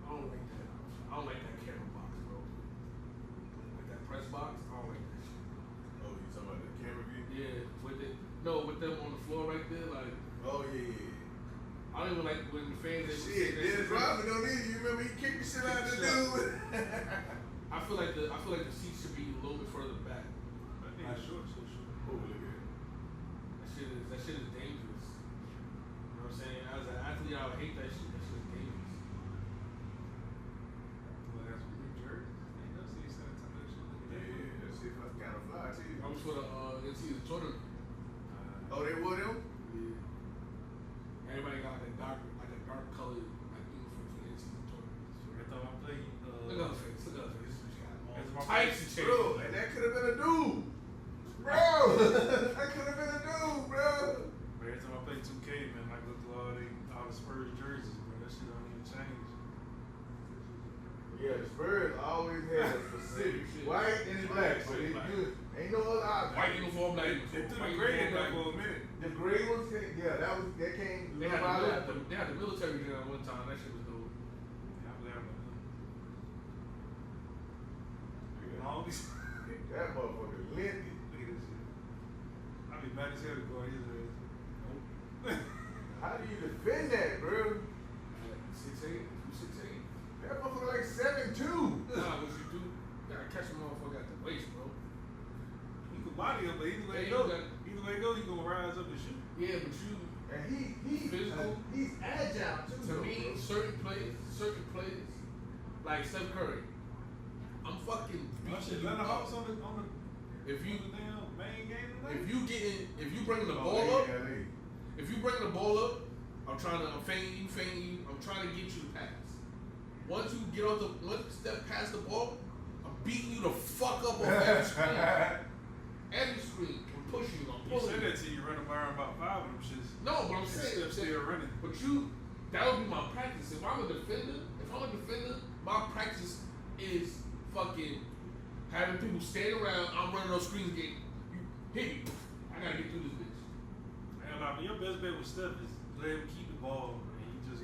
I don't like that. I don't like that camera box, bro. Like that press box. I don't like that shit. Oh, you talking about the camera view? Yeah, with it. No, with them on the floor right there, like Oh, yeah. I don't even like when the fans. Shit, Dennis Rodman don't need you. Remember he kicked the shit out of the dude? I feel like the seats should be a little bit further back. I think it's short, so short. Oh, look at it. That shit is dangerous. You know what I'm saying? As an athlete, I would hate that shit. That shit is dangerous. Well, that's a big jerk. Ain't no sense in telling that shit. Look at that. Yeah, that shit must kind of fly, too. I was for the NCAA tournament. Oh, they wore them? Yeah. Everybody got like a dark colored like uniform for the NCAA tournament. Every time I play, Look at her face. Look at her face. She got all That's my types of Bro, changes. and that could have been a dude. Bro, that could have been a dude, bro. But every time I play 2K, man, I go through all the Spurs jerseys, bro. That shit don't even change. Yeah, the Spurs always had a specific white and black, so they good. Ain't no other option. White uniform, black uniform. They threw the White gray in uniform, there black for a minute. The gray ones, that came. They had the military there one time. That shit was dope. Yeah, I'm glad about that. All these. That motherfucker lengthy. Look at this shit. I'd be mad as hell to go on his ass. Nope. How do you defend that, bro? 6'8", 2'6'8". That motherfucker like 7'2". Nah, what you do? You gotta catch a motherfucker at the waist, bro. He could body up, but either way Yeah, it go, you got- he gonna rise up and shoot. Yeah, but you. And he's Physical. he's agile too. To though, me, bro. certain plays, like Steph Curry, I'm fucking My shit, beating you Atlanta Hawks up. on the If you damn main game tonight. if you bringing the Oh, ball up, LA. if you bringing the ball up, I'm feigning you, I'm trying to get you to pass. Once Steph pass the ball, I'm beating you the fuck up on every screen. Every screen, I'm pushing you, I'm You pulling said you. that till you run around about 5 of them shits. No, but I'm saying, Still running. but that would be my practice. If I'm a defender, my practice is fucking having people stand around, I'm running those screens again. You hit me. I gotta get through this bitch. And I mean, your best bet with Steph is let him keep the ball, and you just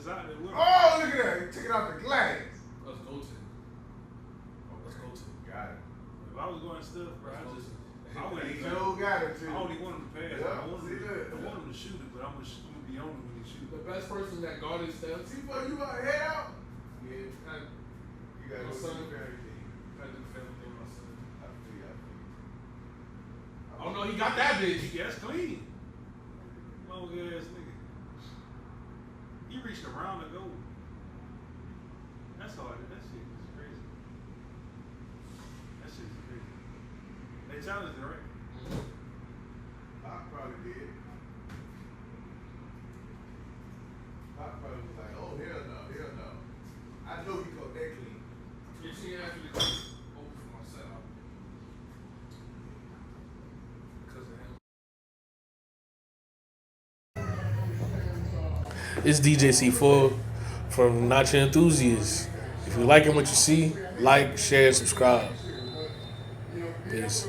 out there with him. Oh, look at that! He took it off the glass. Let's go to him. Let's go to him. Got it. If I was going Steph, bro, I wouldn't He even. sure got it too. I only want him to pass. Yeah, I want see that? him to shoot it, but I'm gonna be on him when he shoot. The best person that guarded Steph, See, boy, you about to head out? yeah, I You gotta My go son. to the very team. had the family thing my son. I feel you. Oh no, he got that bitch. Yeah, that's clean. Long ass nigga. He reached around the goal. That's hard. That shit is crazy. That shit is crazy. They challenged it, right? I probably did. I probably was like, oh, hell no. I know he caught that clean. You see, actually open for my setup because of him. It's DJ C4 from Not Your Enthusiast. If you're liking what you see, like, share, subscribe. Peace.